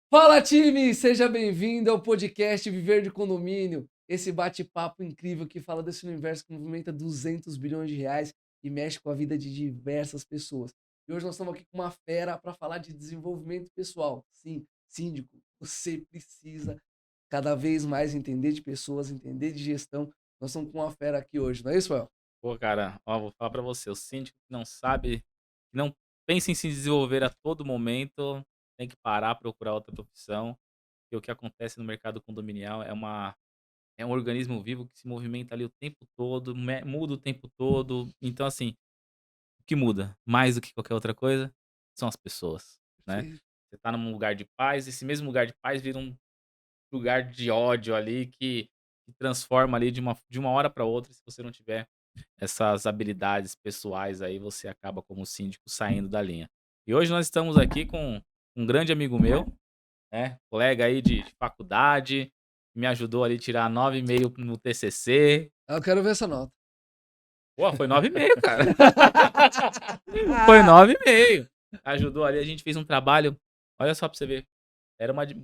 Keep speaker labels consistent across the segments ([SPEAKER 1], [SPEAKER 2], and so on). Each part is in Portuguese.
[SPEAKER 1] Fala, time! Seja bem-vindo ao podcast Viver de Condomínio. Esse bate-papo incrível que fala desse universo que movimenta 200 bilhões de reais e mexe com a vida de diversas pessoas. E hoje nós estamos aqui com uma fera para falar de desenvolvimento pessoal. Sim, síndico, você precisa cada vez mais entender de pessoas, entender de gestão. Nós estamos com uma fera aqui hoje, não é isso, Well?
[SPEAKER 2] Pô, cara, ó, vou falar pra você, o síndico que não sabe, que não pensa em se desenvolver a todo momento, tem que parar, procurar outra profissão, porque o que acontece no mercado condominial é um organismo vivo que se movimenta ali o tempo todo, muda o tempo todo. Então, assim, o que muda mais do que qualquer outra coisa são as pessoas, né?
[SPEAKER 1] Perfeito.
[SPEAKER 2] Você tá num lugar de paz, esse mesmo lugar de paz vira um lugar de ódio ali que transforma ali de uma hora para outra, se você não tiver essas habilidades pessoais aí, você acaba como síndico saindo da linha. E hoje nós estamos aqui com um grande amigo meu, né, colega aí de faculdade, que me ajudou ali a tirar 9,5 no TCC.
[SPEAKER 1] Eu quero ver essa nota.
[SPEAKER 2] Pô, foi 9,5, cara. Foi 9,5. Ajudou ali, a gente fez um trabalho, olha só pra você ver,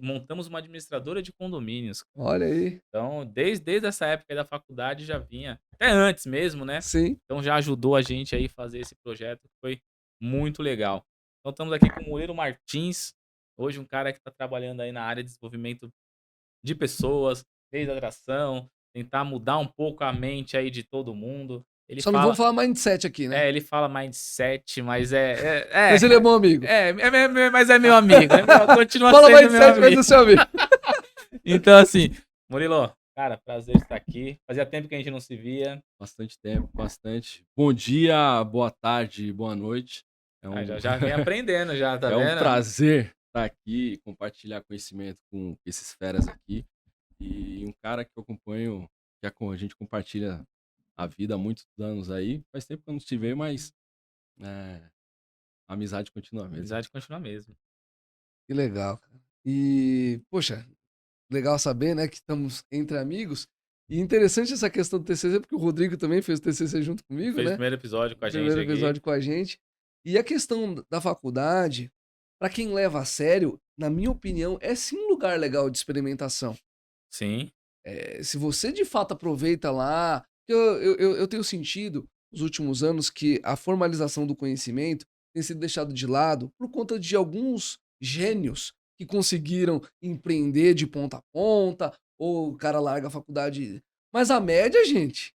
[SPEAKER 2] montamos uma administradora de condomínios.
[SPEAKER 1] Olha aí.
[SPEAKER 2] Então, desde essa época aí da faculdade já vinha, até antes mesmo, né.
[SPEAKER 1] Sim.
[SPEAKER 2] Então já ajudou a gente aí fazer esse projeto, que foi muito legal. Então estamos aqui com o Murilo Martins, hoje um cara que está trabalhando aí na área de desenvolvimento de pessoas, desde a atração, tentar mudar um pouco a mente aí de todo mundo. Ele
[SPEAKER 1] Só não vamos
[SPEAKER 2] fala
[SPEAKER 1] falar mindset aqui, né?
[SPEAKER 2] ele fala mindset, mas
[SPEAKER 1] Mas ele é bom amigo.
[SPEAKER 2] mas é meu amigo, continua
[SPEAKER 1] Fala
[SPEAKER 2] sendo meu
[SPEAKER 1] mindset, mas
[SPEAKER 2] amigo.
[SPEAKER 1] é seu amigo.
[SPEAKER 2] Então assim, Murilo, cara, prazer estar aqui. Fazia tempo que a gente não se via.
[SPEAKER 3] Bastante tempo, bastante. Bom dia, boa tarde, boa noite. É
[SPEAKER 2] Já vem aprendendo já, tá
[SPEAKER 3] é um
[SPEAKER 2] vendo?
[SPEAKER 3] prazer estar aqui e compartilhar conhecimento com esses feras aqui. E um cara que eu acompanho, a gente compartilha a vida há muitos anos aí. Faz tempo que eu não te vejo, mas a amizade continua
[SPEAKER 2] A
[SPEAKER 3] mesmo.
[SPEAKER 2] amizade continua mesmo.
[SPEAKER 1] Que legal, cara. E, poxa, legal saber, né, que estamos entre amigos. E interessante essa questão do TCC, porque o Rodrigo também fez o TCC junto comigo,
[SPEAKER 2] Fez o
[SPEAKER 1] né?
[SPEAKER 2] primeiro episódio com a gente
[SPEAKER 1] Primeiro
[SPEAKER 2] aqui.
[SPEAKER 1] episódio com a gente. E a questão da faculdade, para quem leva a sério, na minha opinião, é sim um lugar legal de experimentação.
[SPEAKER 2] Sim,
[SPEAKER 1] Se você de fato aproveita lá, eu tenho sentido nos últimos anos que a formalização do conhecimento tem sido deixado de lado por conta de alguns gênios que conseguiram empreender de ponta a ponta, ou o cara larga a faculdade. Mas a média, gente,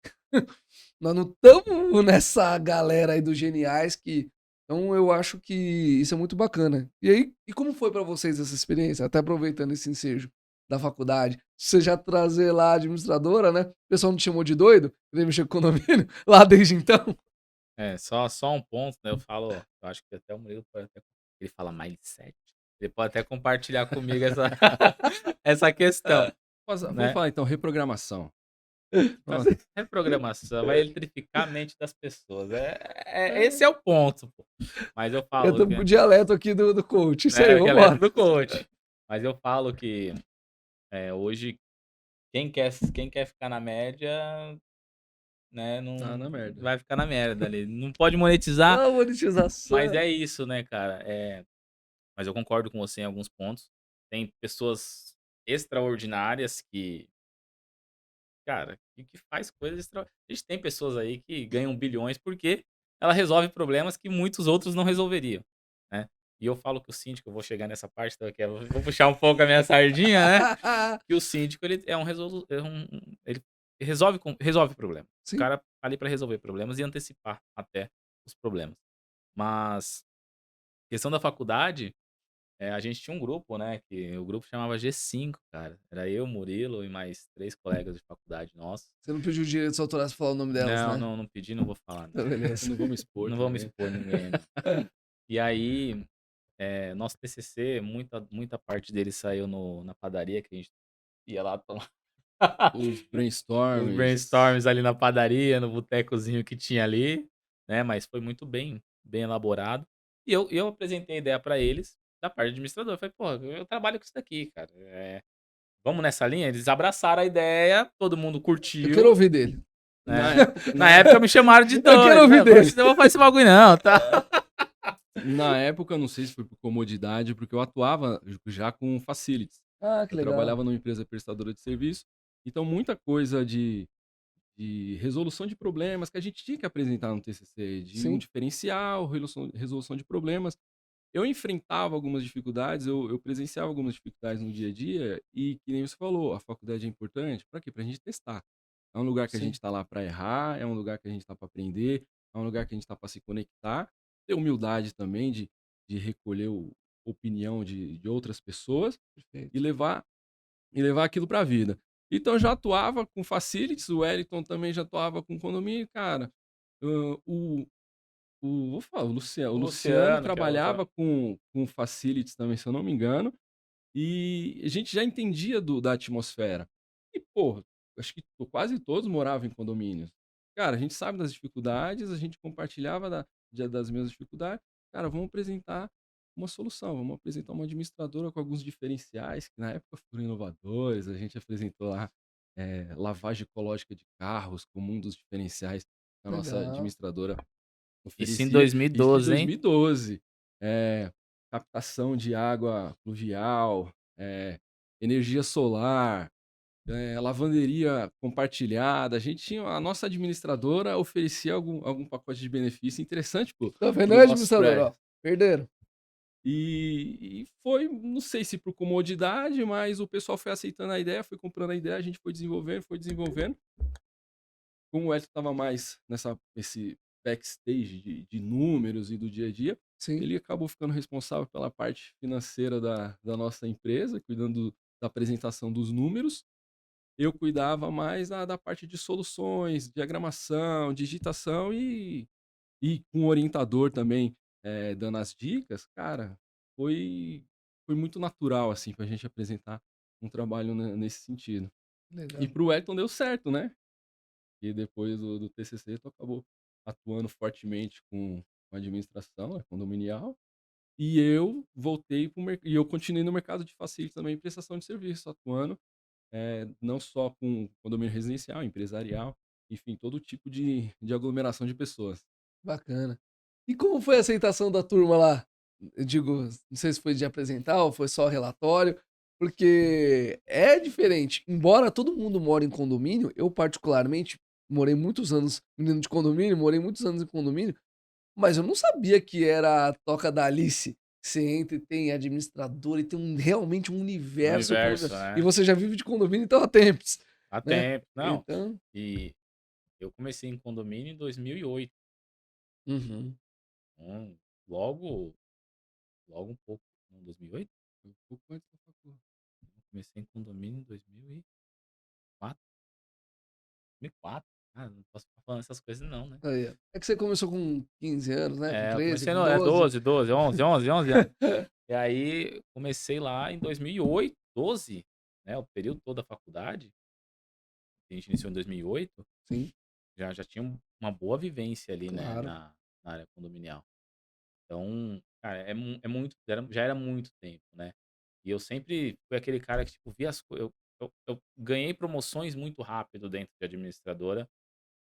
[SPEAKER 1] nós não estamos nessa galera aí dos geniais que. Então eu acho que isso é muito bacana. E aí, e como foi para vocês essa experiência? Até aproveitando esse ensejo da faculdade. Você já trazer lá a administradora, né? O pessoal não te chamou de doido? Ele mexer com o condomínio lá desde então?
[SPEAKER 2] só um ponto, né, eu acho que até o Murilo pode até ele fala mindset, ele pode até compartilhar comigo essa essa questão,
[SPEAKER 3] Vamos
[SPEAKER 2] né.
[SPEAKER 3] falar então, reprogramação.
[SPEAKER 2] Mas reprogramação vai eletrificar a mente das pessoas, esse é o ponto, pô. Mas eu falo
[SPEAKER 1] Entrando
[SPEAKER 2] que
[SPEAKER 1] pro dialeto aqui do coach. Isso aí,
[SPEAKER 2] né, galera
[SPEAKER 1] vambora.
[SPEAKER 2] do coach. Mas eu falo que, hoje quem quer ficar na média, né,
[SPEAKER 3] Tá
[SPEAKER 2] não
[SPEAKER 3] na merda.
[SPEAKER 2] vai ficar na merda ali. Não pode monetizar,
[SPEAKER 1] Ah, monetização.
[SPEAKER 2] mas é isso, né, cara. Mas eu concordo com você em alguns pontos. Tem pessoas extraordinárias que, cara, que faz coisas extra a gente tem pessoas aí que ganham bilhões porque ela resolve problemas que muitos outros não resolveriam, né. E eu falo que o síndico, eu vou chegar nessa parte, então que eu vou puxar um pouco a minha sardinha, né. Que o síndico ele é um resolu é um ele resolve problema. O
[SPEAKER 1] Sim.
[SPEAKER 2] cara tá ali para resolver problemas e antecipar até os problemas. Mas, questão da faculdade, a gente tinha um grupo, né, que o grupo chamava G5, cara. Era eu, Murilo e mais 3 colegas de faculdade nossos.
[SPEAKER 1] Você não pediu direitos autorais pra falar o nome delas,
[SPEAKER 2] Não,
[SPEAKER 1] né?
[SPEAKER 2] não pedi, não vou falar não.
[SPEAKER 1] Então, beleza.
[SPEAKER 3] Não vamos expor
[SPEAKER 2] Não vamos
[SPEAKER 3] também.
[SPEAKER 2] expor ninguém não. E aí, nosso TCC, muita parte dele saiu na padaria que a gente ia lá tomar
[SPEAKER 3] Os
[SPEAKER 2] os
[SPEAKER 3] brainstorms.
[SPEAKER 2] brainstorms ali na padaria, no botecozinho que tinha ali, né, mas foi muito bem elaborado. E eu apresentei a ideia pra eles, da parte do administrador, eu falei: "Pô, eu trabalho com isso daqui, cara, vamos nessa linha?". Eles abraçaram a ideia, todo mundo
[SPEAKER 1] Eu quero
[SPEAKER 2] curtiu,
[SPEAKER 1] ouvir dele.
[SPEAKER 2] né. Na época me chamaram de
[SPEAKER 1] Eu quero
[SPEAKER 2] doido,
[SPEAKER 1] ouvir
[SPEAKER 2] né, eu falei
[SPEAKER 1] dele.
[SPEAKER 2] assim: "Não vou fazer esse bagulho não, tá".
[SPEAKER 3] Na época, não sei se foi por comodidade, porque eu atuava já com facilities.
[SPEAKER 1] Ah, que
[SPEAKER 3] Eu
[SPEAKER 1] legal.
[SPEAKER 3] trabalhava numa empresa prestadora de serviço, então muita coisa de resolução de problemas que a gente tinha que apresentar no TCC, de um
[SPEAKER 1] Sim,
[SPEAKER 3] diferencial, resolução de problemas. Eu enfrentava algumas dificuldades, eu presenciava algumas dificuldades no dia a dia e, que nem você falou, a faculdade é importante para quê? Para a gente testar. É um lugar que a gente
[SPEAKER 1] sim.
[SPEAKER 3] está lá para errar, é um lugar que a gente está para aprender, é um lugar que a gente está para se conectar, ter humildade também de recolher opinião de outras pessoas e
[SPEAKER 1] Perfeito.
[SPEAKER 3] levar aquilo para a vida. Então eu já atuava com facilities, o Wellington também já atuava com condomínio, cara. hã, o vou falar, o
[SPEAKER 2] O
[SPEAKER 3] Luciano
[SPEAKER 2] Luciano, que é outro.
[SPEAKER 3] trabalhava com facilities também, se eu não me engano, e a gente já entendia da atmosfera. E, pô, acho que quase todos moravam em condomínios. Cara, a gente sabe das dificuldades, a gente compartilhava das mesmas dificuldades. Cara, vamos apresentar uma solução, vamos apresentar uma administradora com alguns diferenciais, que na época foram inovadores. A gente apresentou lá lavagem ecológica de carros como um dos diferenciais que a nossa
[SPEAKER 1] Legal.
[SPEAKER 3] administradora
[SPEAKER 2] Isso em
[SPEAKER 3] oferecia. Isso em
[SPEAKER 2] 2012, hein?
[SPEAKER 3] 2012. Captação de água pluvial, energia solar, lavanderia compartilhada. A gente tinha a nossa administradora oferecia algum pacote de benefício interessante
[SPEAKER 1] Tá vendo
[SPEAKER 3] para
[SPEAKER 1] aí,
[SPEAKER 3] os nossos
[SPEAKER 1] administrador, ó?
[SPEAKER 3] prédios.
[SPEAKER 1] Perderam.
[SPEAKER 3] E foi, não sei se por comodidade, mas o pessoal foi aceitando a ideia, foi comprando a ideia, a gente foi desenvolvendo, foi desenvolvendo. Como o Edson estava mais esse backstage de números e do dia a dia,
[SPEAKER 1] Sim,
[SPEAKER 3] ele acabou ficando responsável pela parte financeira da nossa empresa, cuidando da apresentação dos números. Eu cuidava mais da parte de soluções, diagramação, digitação e com o orientador também, dando as dicas. Cara, foi foi muito natural, assim, para a gente apresentar um trabalho nesse sentido. E
[SPEAKER 1] legal.
[SPEAKER 3] para o Elton deu certo, né? E depois do TCC, tu acabou atuando fortemente com administração, condominial, e eu voltei para o e eu continuei no mercado de facilities também, prestação de serviço, atuando, não só com condomínio residencial, empresarial, enfim, todo tipo de aglomeração de pessoas.
[SPEAKER 1] Bacana. E como foi a aceitação da turma lá? Eu digo, não sei se foi de apresentar ou foi só relatório, porque é diferente. Embora todo mundo mora em condomínio, eu particularmente morei muitos anos menino de condomínio, morei muitos anos em condomínio, mas eu não sabia que era a Toca da Alice. Você entra e tem administrador e tem realmente um universo por
[SPEAKER 2] Universo,
[SPEAKER 1] e
[SPEAKER 2] né?
[SPEAKER 1] você já vive de condomínio então há tempos,
[SPEAKER 2] Há
[SPEAKER 1] né.
[SPEAKER 2] tempo. Não,
[SPEAKER 1] Então
[SPEAKER 2] e eu comecei em condomínio em 2008.
[SPEAKER 1] uhum.
[SPEAKER 2] Então, logo logo um pouco, não, 2008?
[SPEAKER 3] Foi um pouco antes da facu.
[SPEAKER 2] Comecei em condomínio em 2004, 2004. Ah, não posso ficar falando essas coisas não, né.
[SPEAKER 1] Aí, ó. É que você começou com 15 anos, né, com
[SPEAKER 2] É, eu
[SPEAKER 1] 13,
[SPEAKER 2] comecei
[SPEAKER 1] com
[SPEAKER 2] no
[SPEAKER 1] 12.
[SPEAKER 2] 12, 11 anos. E aí, comecei lá em 2008, 12, né, o período todo da faculdade, que a gente iniciou em 2008,
[SPEAKER 1] Sim,
[SPEAKER 2] já tinha uma boa vivência ali, né,
[SPEAKER 1] claro.
[SPEAKER 2] na área condominial. Então, cara, é muito já era muito tempo, né. E eu sempre fui aquele cara que, tipo, via as co eu ganhei promoções muito rápido dentro de administradora,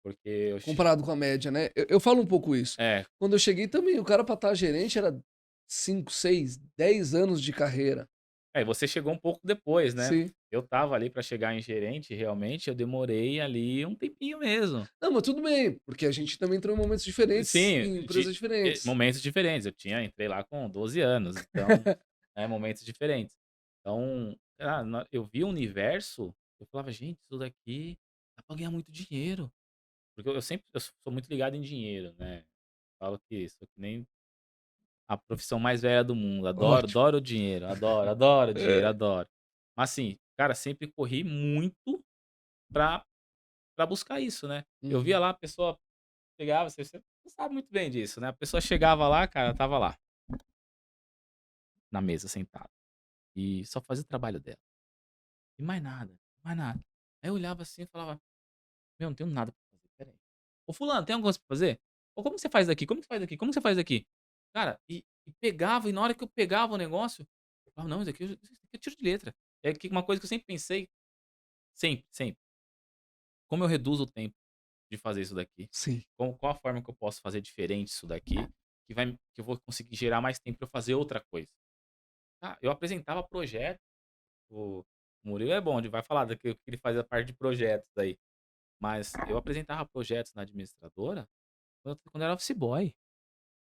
[SPEAKER 2] porque eu che
[SPEAKER 1] Comparado com a média, né. Eu falo um pouco isso.
[SPEAKER 2] é,
[SPEAKER 1] Quando eu cheguei também, o cara pra estar gerente era 5, 6, 10 anos de carreira.
[SPEAKER 2] você chegou um pouco depois, né.
[SPEAKER 1] Sim.
[SPEAKER 2] Eu estava ali para chegar em gerente, realmente, eu demorei ali um tempinho mesmo.
[SPEAKER 1] Não, mas tudo bem, porque a gente também entrou em momentos diferentes,
[SPEAKER 2] Sim,
[SPEAKER 1] em empresas diferentes.
[SPEAKER 2] momentos diferentes. Entrei lá com 12 anos, então, momentos diferentes. Então, eu vi o universo, eu falava: "Gente, isso daqui dá pra ganhar muito dinheiro". Porque eu sou muito ligado em dinheiro, né. Falo que sou que nem a profissão mais velha do mundo,
[SPEAKER 1] Ótimo.
[SPEAKER 2] adoro dinheiro, adoro dinheiro,
[SPEAKER 1] É.
[SPEAKER 2] adoro. Mas assim, cara, sempre corri muito pra buscar isso, né. Eu via
[SPEAKER 1] Uhum.
[SPEAKER 2] lá a pessoa chegava, você sabe muito bem disso, né, a pessoa chegava lá, cara, estava lá, na mesa sentada, e só fazia o trabalho dela, e mais nada, mais nada. Aí eu olhava assim e falava: "Meu, não tenho nada pra fazer, espera aí. Ô fulano, tem alguma coisa pra fazer? Ô, como que você faz daqui? Como que faz daqui? Como que você faz daqui?". Cara, pegava, e na hora que eu pegava o negócio, eu falava: "Não, isso aqui eu tiro de letra". É que uma coisa que eu sempre pensei, sempre, sempre, como eu reduzo o tempo de fazer isso daqui?
[SPEAKER 1] Sim.
[SPEAKER 2] Qual a forma que eu posso fazer diferente isso daqui, que eu vou conseguir gerar mais tempo para eu fazer outra coisa. Ah, eu apresentava projeto, o Murilo é bom, ele vai falar que ele fazia parte de projetos aí. Mas eu apresentava projetos na administradora quando eu era office boy.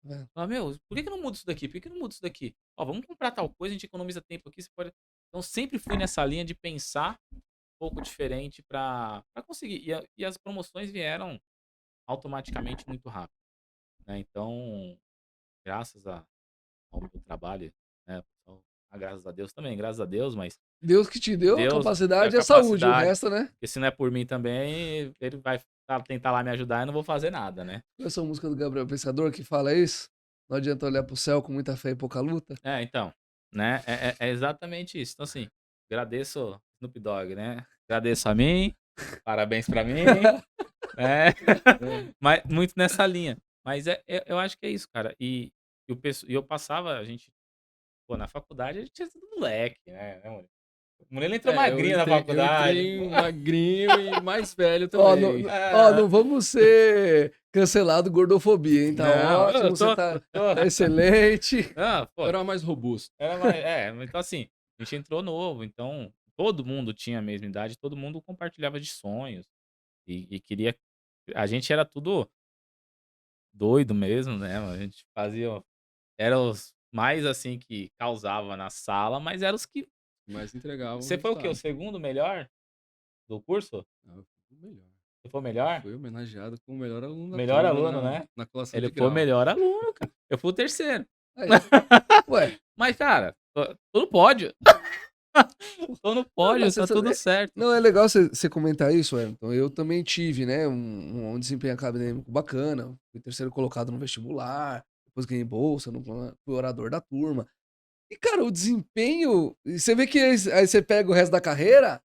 [SPEAKER 1] É.
[SPEAKER 2] Falava, meu, por que que eu não mudo isso daqui? Por que que eu não mudo isso daqui? Ó, vamos comprar tal coisa, a gente economiza tempo aqui, você pode. Então sempre fui nessa linha de pensar um pouco diferente para conseguir. E as promoções vieram automaticamente muito rápido, né? Então, graças ao meu trabalho, né? Graças a Deus também, graças a Deus, mas
[SPEAKER 1] Deus que te deu a
[SPEAKER 2] Deus é a
[SPEAKER 1] capacidade e a saúde, o
[SPEAKER 2] capacidade.
[SPEAKER 1] resto, né?
[SPEAKER 2] Porque se não é por mim também, ele vai tentar lá me ajudar e eu não vou fazer nada, né?
[SPEAKER 1] Essa música do Gabriel Pensador que fala isso. Não adianta olhar pro céu com muita fé e pouca luta.
[SPEAKER 2] Então, né? É exatamente isso. Então, assim, agradeço Snoop Dogg, né? Agradeço a mim, parabéns pra mim, né?
[SPEAKER 3] É.
[SPEAKER 2] Mas muito nessa linha. Mas eu acho que é isso, cara. E eu passava, a gente, pô, na faculdade a gente tinha tudo moleque, né, Murilo? O Murilo entrou magrinho na
[SPEAKER 3] Eu
[SPEAKER 2] faculdade.
[SPEAKER 3] entrei magrinho e mais velho
[SPEAKER 1] Ó,
[SPEAKER 3] também.
[SPEAKER 1] não vamos ser cancelado gordofobia, hein? Tá
[SPEAKER 2] Não,
[SPEAKER 1] ótimo,
[SPEAKER 2] eu
[SPEAKER 1] você
[SPEAKER 2] tô,
[SPEAKER 1] tá,
[SPEAKER 2] eu tô.
[SPEAKER 1] tá excelente.
[SPEAKER 2] Ah,
[SPEAKER 3] Eu
[SPEAKER 2] pô,
[SPEAKER 3] era mais robusto.
[SPEAKER 2] então assim, a gente entrou novo, então todo mundo tinha a mesma idade, todo mundo compartilhava de sonhos e queria. A gente era tudo doido mesmo, né? A gente fazia. Era os mais assim que causava na sala, mas eram os que.
[SPEAKER 3] Mas entregava o
[SPEAKER 2] Você foi o quê? O
[SPEAKER 3] resultado.
[SPEAKER 2] segundo melhor do curso?
[SPEAKER 3] Ah, eu fui o melhor.
[SPEAKER 2] Você foi o melhor?
[SPEAKER 3] Fui homenageado como o melhor aluno da
[SPEAKER 2] Melhor
[SPEAKER 3] turma
[SPEAKER 2] aluno, né?
[SPEAKER 3] na colação
[SPEAKER 2] Ele
[SPEAKER 3] de
[SPEAKER 2] foi o
[SPEAKER 3] grau.
[SPEAKER 2] melhor aluno, cara. Eu fui o terceiro.
[SPEAKER 1] Aí, ué,
[SPEAKER 2] Mas, cara, tô no pódio. Tô no
[SPEAKER 1] não,
[SPEAKER 2] pódio,
[SPEAKER 1] mas
[SPEAKER 2] tá tudo certo.
[SPEAKER 1] não, é legal você comentar isso, Wellington. Eu também tive, né, um desempenho acadêmico bacana. Fui terceiro colocado no vestibular, depois ganhei bolsa, fui orador da turma. E, cara, o desempenho. Você vê que aí você pega o resto da carreira,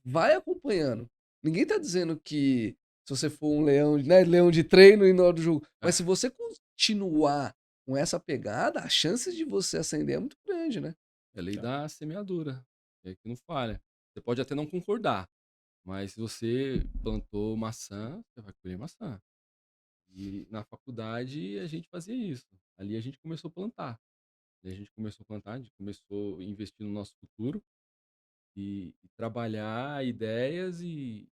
[SPEAKER 1] vai acompanhando. Ninguém tá dizendo que se você for um leão, né, leão de treino e na hora do jogo. Mas se
[SPEAKER 3] É,
[SPEAKER 1] você continuar com essa pegada, a chance de você ascender é muito grande, né?
[SPEAKER 3] é lei
[SPEAKER 2] Então,
[SPEAKER 3] da semeadura. É que não falha. Você pode até não concordar, mas se você plantou maçã, você vai colher maçã. E na faculdade a gente fazia isso. Ali a gente começou a plantar. Ali a gente começou a plantar, a gente começou a investir no nosso futuro e trabalhar ideias e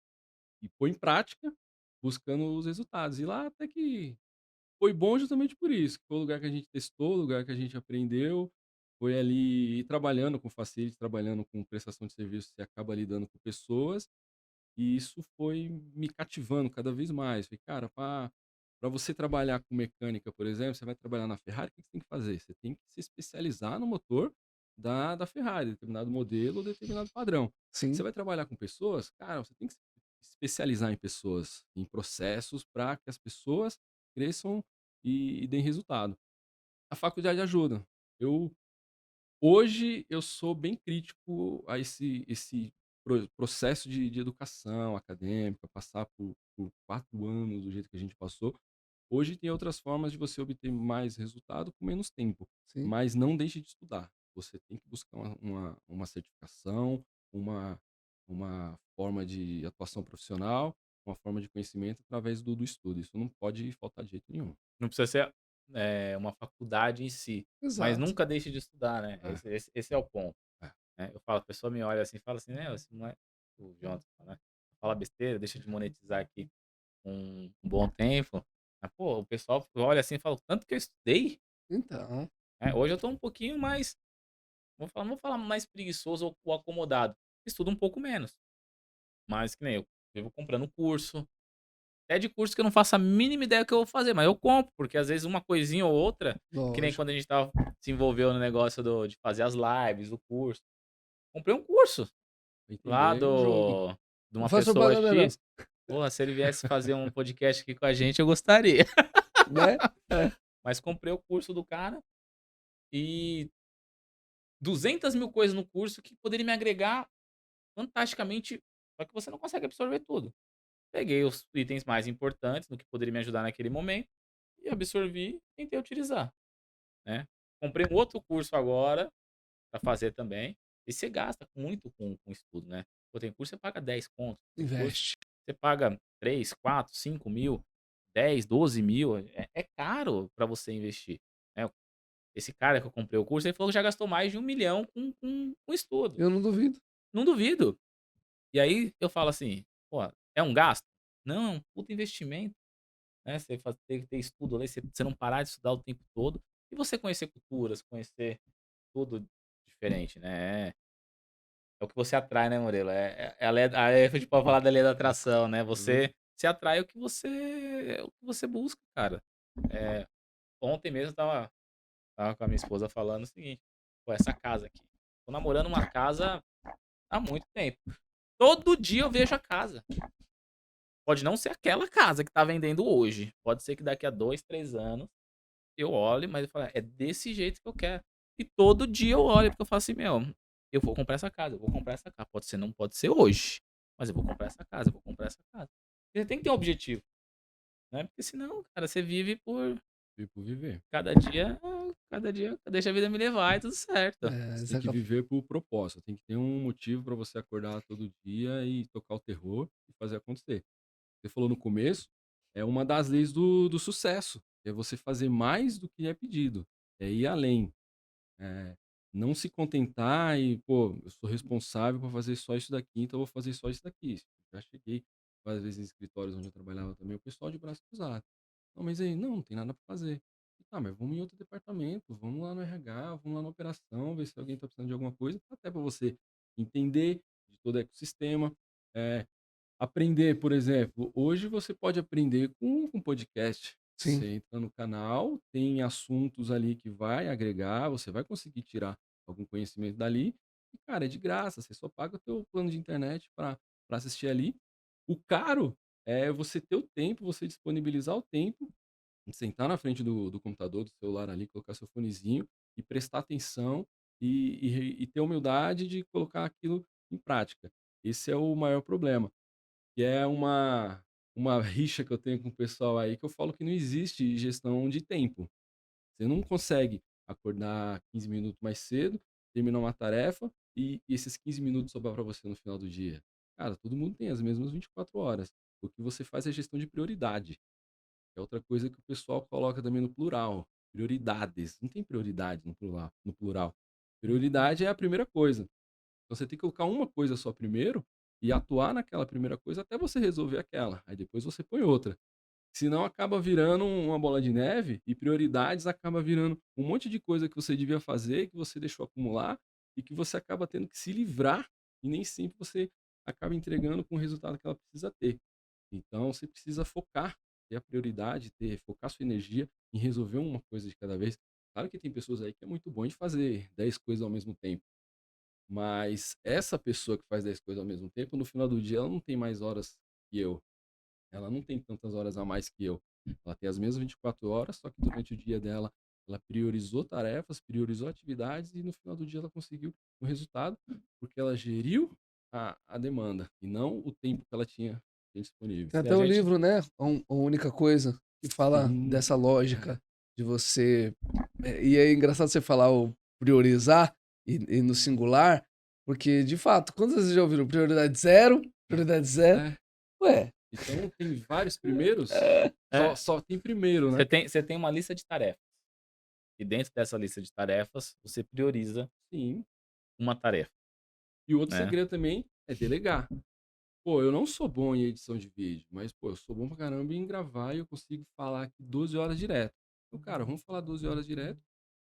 [SPEAKER 3] pôr em prática, buscando os resultados. E lá até que foi bom justamente por isso, que foi o lugar que a gente testou, o lugar que a gente aprendeu, foi ali trabalhando com facility, trabalhando com prestação de serviço, você acaba lidando com pessoas, e isso foi me cativando cada vez mais. Falei, cara, para você trabalhar com mecânica, por exemplo, você vai trabalhar na Ferrari, o que você tem que fazer? Você tem que se especializar no motor da Ferrari, determinado modelo ou determinado padrão. Você
[SPEAKER 1] Sim,
[SPEAKER 3] vai trabalhar com pessoas, cara, você tem que se especializar em pessoas, em processos, para que as pessoas cresçam e deem resultado. A faculdade ajuda. Eu Hoje eu sou bem crítico a esse processo de educação acadêmica, passar por 4 anos do jeito que a gente passou. Hoje tem outras formas de você obter mais resultado com menos tempo,
[SPEAKER 1] sim.
[SPEAKER 3] mas não deixe de estudar. Você tem que buscar uma certificação, uma uma forma de atuação profissional, uma forma de conhecimento através do estudo. Isso não pode faltar de jeito nenhum.
[SPEAKER 2] não precisa ser uma faculdade em si, mas
[SPEAKER 1] Exato.
[SPEAKER 2] nunca deixe de estudar, né?
[SPEAKER 3] É,
[SPEAKER 2] Esse é o ponto.
[SPEAKER 3] é.
[SPEAKER 2] Né? Eu falo, a pessoa me olha assim e fala assim, né? Esse moleque, o Jonathan, né? Fala besteira, deixa de monetizar aqui um bom tempo. Mas, pô, o pessoal olha assim e fala, tanto que eu estudei,
[SPEAKER 1] Então,
[SPEAKER 2] né? Hoje eu tô um pouquinho mais, não vou falar mais preguiçoso ou acomodado. Estudo um pouco menos. Mas que nem eu vivo comprando curso. Até de curso que eu não faço a mínima ideia que eu vou fazer, mas eu compro, porque às vezes uma coisinha ou outra, que nem
[SPEAKER 1] lógico.
[SPEAKER 2] quando a gente se envolveu no negócio de fazer as lives, o curso. Comprei um curso
[SPEAKER 3] Pra
[SPEAKER 2] lá
[SPEAKER 3] entender o jogo.
[SPEAKER 2] de
[SPEAKER 1] Não
[SPEAKER 2] uma
[SPEAKER 1] faz
[SPEAKER 2] pessoa
[SPEAKER 1] propaganda, não.
[SPEAKER 2] X. Porra, se ele viesse fazer um podcast aqui com a gente, eu gostaria.
[SPEAKER 1] Né? É.
[SPEAKER 2] Mas comprei o curso do cara e 200 mil coisas no curso que poderiam me agregar fantasticamente, só que você não consegue absorver tudo. Peguei os itens mais importantes, no que poderia me ajudar naquele momento, e absorvi e tentei utilizar, né. Comprei um outro curso agora, para fazer também, e você gasta muito com estudo, né. Pô, tem curso que você paga 10 conto, tem curso
[SPEAKER 1] Investe.
[SPEAKER 2] que você paga 3, 4, 5 mil, 10, 12 mil, é caro para você investir. Né? Esse cara que eu comprei o curso, ele falou que já gastou mais de 1 milhão com estudo.
[SPEAKER 1] Eu não duvido.
[SPEAKER 2] Não duvido. E aí eu falo assim, pô, é um gasto? Não, é um puta investimento, né? Você ter estudo ali, você não parar de estudar o tempo todo e você conhecer culturas, conhecer tudo diferente, né? É o que você atrai, né, Murilo? A gente pode falar da lei da atração, né?
[SPEAKER 3] Uhum.
[SPEAKER 2] Você se atrai o que você busca, cara. É, ontem mesmo eu tava com a minha esposa falando o seguinte: pô, essa casa aqui. Tô namorando uma casa há muito tempo. Todo dia eu vejo a casa. Pode não ser aquela casa que tá vendendo hoje. Pode ser que daqui a 2, 3 anos eu olhe, mas eu falo, é desse jeito que eu quero. E todo dia eu olho, porque eu falo assim, meu, eu vou comprar essa casa, eu vou comprar essa casa. Pode ser, não pode ser hoje, mas eu vou comprar essa casa, eu vou comprar essa casa. Você tem que ter um objetivo, né? Porque senão, cara, você vive por
[SPEAKER 3] Viver por viver.
[SPEAKER 2] cada dia, deixa a vida me levar e tudo certo.
[SPEAKER 1] É,
[SPEAKER 3] Você tem
[SPEAKER 1] Zé
[SPEAKER 3] que viver por propósito, tem que ter um motivo para você acordar todo dia e tocar o terror e fazer acontecer. Você falou no começo, é uma das leis do sucesso, é você fazer mais do que é pedido, é ir além, é não se contentar e, pô, eu sou responsável por fazer só isso daqui, então eu vou fazer só isso daqui. Já cheguei várias vezes em escritórios onde eu trabalhava também, o pessoal de braço cruzado. Não, mas aí, não tem nada para fazer. Tá, mas vamos em outro departamento, vamos lá no RH, vamos lá na operação, ver se alguém está precisando de alguma coisa, até para você entender de todo o ecossistema. É, aprender, por exemplo, hoje você pode aprender com podcast.
[SPEAKER 1] sim.
[SPEAKER 3] Você entra no canal, tem assuntos ali que vai agregar, você vai conseguir tirar algum conhecimento dali. E, cara, é de graça, você só paga o teu plano de internet para assistir ali. O caro é você ter o tempo, você disponibilizar o tempo, sentar na frente do computador, do celular ali, colocar seu fonezinho e prestar atenção e ter humildade de colocar aquilo em prática. Esse é o maior problema. Que é uma rixa que eu tenho com o pessoal aí, que eu falo que não existe gestão de tempo. Você não consegue acordar 15 minutos mais cedo, terminar uma tarefa e esses 15 minutos sobrar para você no final do dia. Cara, todo mundo tem as mesmas 24 horas. O que você faz é gestão de prioridade. É outra coisa que o pessoal coloca também no plural. Prioridades. Não tem prioridade no plural. No plural. Prioridade é a primeira coisa. Então você tem que colocar uma coisa só primeiro e atuar naquela primeira coisa até você resolver aquela. Aí depois você põe outra. Senão acaba virando uma bola de neve e prioridades acaba virando um monte de coisa que você devia fazer, que você deixou acumular e que você acaba tendo que se livrar e nem sempre você acaba entregando com o resultado que ela precisa ter. Então você precisa focar, ter a prioridade, focar sua energia em resolver uma coisa de cada vez. Claro que tem pessoas aí que é muito bom de fazer 10 coisas ao mesmo tempo. Mas essa pessoa que faz 10 coisas ao mesmo tempo, no final do dia, ela não tem mais horas que eu. Ela não tem tantas horas a mais que eu. Ela tem as mesmas 24 horas, só que durante o dia dela, ela priorizou tarefas, priorizou atividades e no final do dia ela conseguiu o resultado porque ela geriu a demanda e não o tempo que ela tinha disponível.
[SPEAKER 1] Tem
[SPEAKER 2] Se
[SPEAKER 1] até
[SPEAKER 2] a
[SPEAKER 1] o
[SPEAKER 2] gente.
[SPEAKER 1] livro, né? A única coisa que fala
[SPEAKER 3] Sim,
[SPEAKER 1] dessa
[SPEAKER 3] é,
[SPEAKER 1] lógica de você. E é engraçado você falar o priorizar e no singular, porque de fato, quantas vezes já ouviram prioridade zero? Prioridade zero?
[SPEAKER 3] é.
[SPEAKER 1] Ué,
[SPEAKER 3] Então tem vários primeiros, só,
[SPEAKER 2] É,
[SPEAKER 3] só tem primeiro,
[SPEAKER 2] você
[SPEAKER 3] né?
[SPEAKER 2] tem, você tem uma lista de tarefas. E dentro dessa lista de tarefas, você prioriza
[SPEAKER 3] Sim.
[SPEAKER 2] uma tarefa,
[SPEAKER 3] E o outro
[SPEAKER 2] né?
[SPEAKER 3] segredo também é delegar. Pô, eu não sou bom em edição de vídeo, mas, pô, eu sou bom pra caramba em gravar e eu consigo falar aqui 12 horas direto. Então, cara, vamos falar 12 horas direto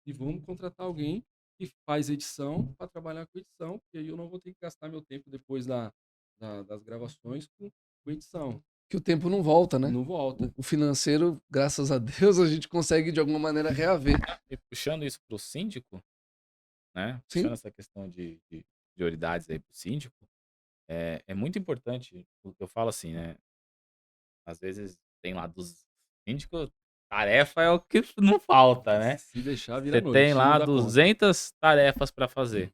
[SPEAKER 3] e vamos contratar alguém que faz edição para trabalhar com edição, porque aí eu não vou ter que gastar meu tempo depois das gravações com edição.
[SPEAKER 1] que o tempo não volta, né?
[SPEAKER 3] Não volta.
[SPEAKER 1] O financeiro, graças a Deus, a gente consegue de alguma maneira reaver.
[SPEAKER 2] E puxando isso para o síndico, né? Puxando
[SPEAKER 1] Sim,
[SPEAKER 2] essa questão de prioridades aí para o síndico, é muito importante. Eu falo assim, né? Às vezes tem lá dos síndicos, tarefa é o que não falta, né?
[SPEAKER 3] Se deixar, vira
[SPEAKER 2] Você tem
[SPEAKER 3] noite e não
[SPEAKER 2] lá
[SPEAKER 3] dá conta.
[SPEAKER 2] 200 tarefas para fazer.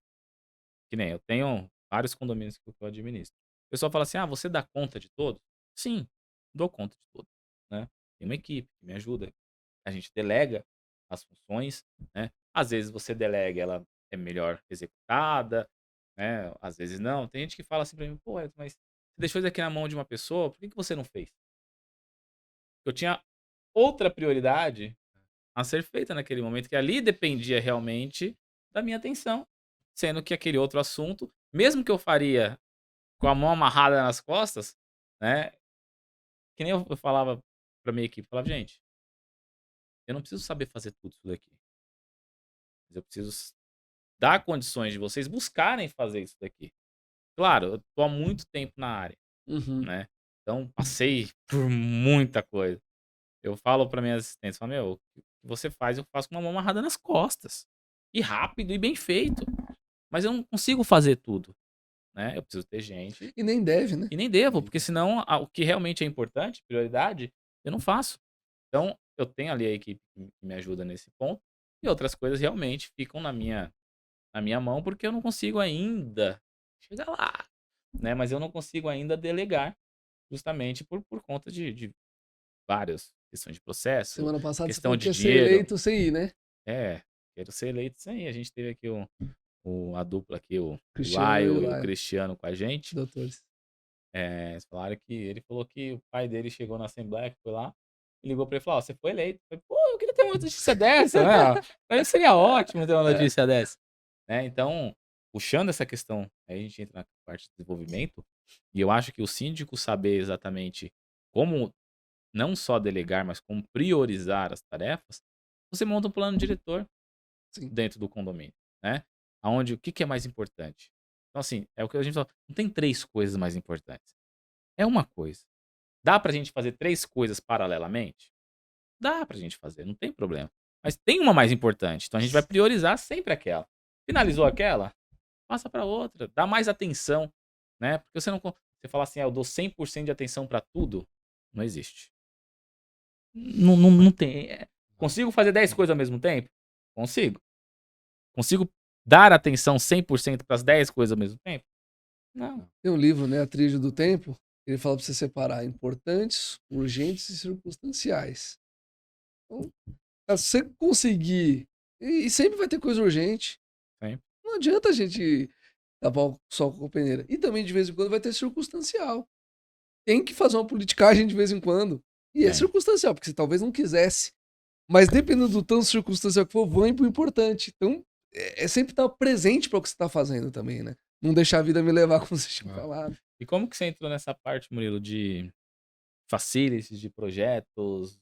[SPEAKER 2] Que nem eu tenho vários condomínios que eu administro. O pessoal fala assim: ah, você dá conta de todos? Sim, dou conta de todos, né? Tem uma equipe que me ajuda. A gente delega as funções, né? Às vezes você delega, ela é melhor executada, né? Às vezes não. Tem gente que fala assim pra mim: pô, Edson, mas você deixou isso aqui na mão de uma pessoa, por que você não fez? Eu tinha outra prioridade a ser feita naquele momento, que ali dependia realmente da minha atenção. Sendo que aquele outro assunto, mesmo que eu faria com a mão amarrada nas costas, né? Que nem eu falava pra minha equipe, eu falava, gente, eu não preciso saber fazer tudo isso daqui. Mas eu preciso dar condições de vocês buscarem fazer isso daqui. Claro, eu tô há muito tempo na área,
[SPEAKER 1] Uhum.
[SPEAKER 2] né? Então, passei por muita coisa. Eu falo pra minhas assistentes, falo, meu, o que você faz, eu faço com uma mão amarrada nas costas. E rápido e bem feito. Mas eu não consigo fazer tudo, né? Eu preciso ter gente
[SPEAKER 1] E nem deve, né?
[SPEAKER 2] e nem devo, porque senão o que realmente é importante, prioridade, eu não faço. Então, eu tenho ali a equipe que me ajuda nesse ponto e outras coisas realmente ficam na minha mão porque eu não consigo ainda chegar lá, né? Mas eu não consigo ainda delegar justamente por conta de várias questões de processo,
[SPEAKER 1] Semana passada você
[SPEAKER 2] questão
[SPEAKER 1] falou que
[SPEAKER 2] de
[SPEAKER 1] ia ser
[SPEAKER 2] dinheiro.
[SPEAKER 1] eleito sem ir, né?
[SPEAKER 2] É, quero ser eleito isso aí. A gente teve aqui a dupla aqui, o
[SPEAKER 1] Cristiano e
[SPEAKER 2] Laio
[SPEAKER 1] o
[SPEAKER 2] e o
[SPEAKER 1] Laio,
[SPEAKER 2] Cristiano com a gente.
[SPEAKER 1] doutores.
[SPEAKER 2] Eles falaram que ele falou que o pai dele chegou na Assembleia, que foi lá, e ligou pra ele e falou: "Ó, você foi eleito." Eu falei, pô, eu queria ter uma notícia dessa, né? Pra mim seria ótimo ter uma notícia dessa. Né? Então, puxando essa questão, aí a gente entra na parte de desenvolvimento, e eu acho que o síndico saber exatamente como não só delegar, mas como priorizar as tarefas, você monta um plano diretor
[SPEAKER 1] Sim.
[SPEAKER 2] dentro do condomínio, né? Aonde o que é mais importante? Então, assim, é o que a gente fala, não tem 3 coisas mais importantes. É uma coisa. Dá pra gente fazer 3 coisas paralelamente? Dá pra gente fazer, não tem problema. Mas tem uma mais importante, então a gente vai priorizar sempre aquela. Finalizou aquela? Passa pra outra, dá mais atenção, né? Porque você não você fala assim: "Ah, eu dou 100% de atenção pra tudo", não existe. Não tem. Consigo fazer 10 coisas ao mesmo tempo? Consigo. Consigo dar atenção 100% para as 10 coisas ao mesmo tempo? Não.
[SPEAKER 1] Tem um livro, né, A Trilha do Tempo, ele fala pra você separar importantes, urgentes e circunstanciais. Então, se você conseguir, e sempre vai ter coisa urgente,
[SPEAKER 2] Sempre.
[SPEAKER 1] não adianta a gente tapar o sol com a peneira. E também, de vez em quando, vai ter circunstancial. Tem que fazer uma politicagem de vez em quando. E é
[SPEAKER 2] Tem.
[SPEAKER 1] circunstancial, porque você talvez não quisesse. Mas dependendo do tanto circunstancial que for, vai pro importante. Então, é sempre estar presente para o que você tá fazendo também, né? Não deixar a vida me levar, como você tinha
[SPEAKER 3] Ah.
[SPEAKER 1] falado.
[SPEAKER 2] E como que você entrou nessa parte, Murilo, de facilities, de projetos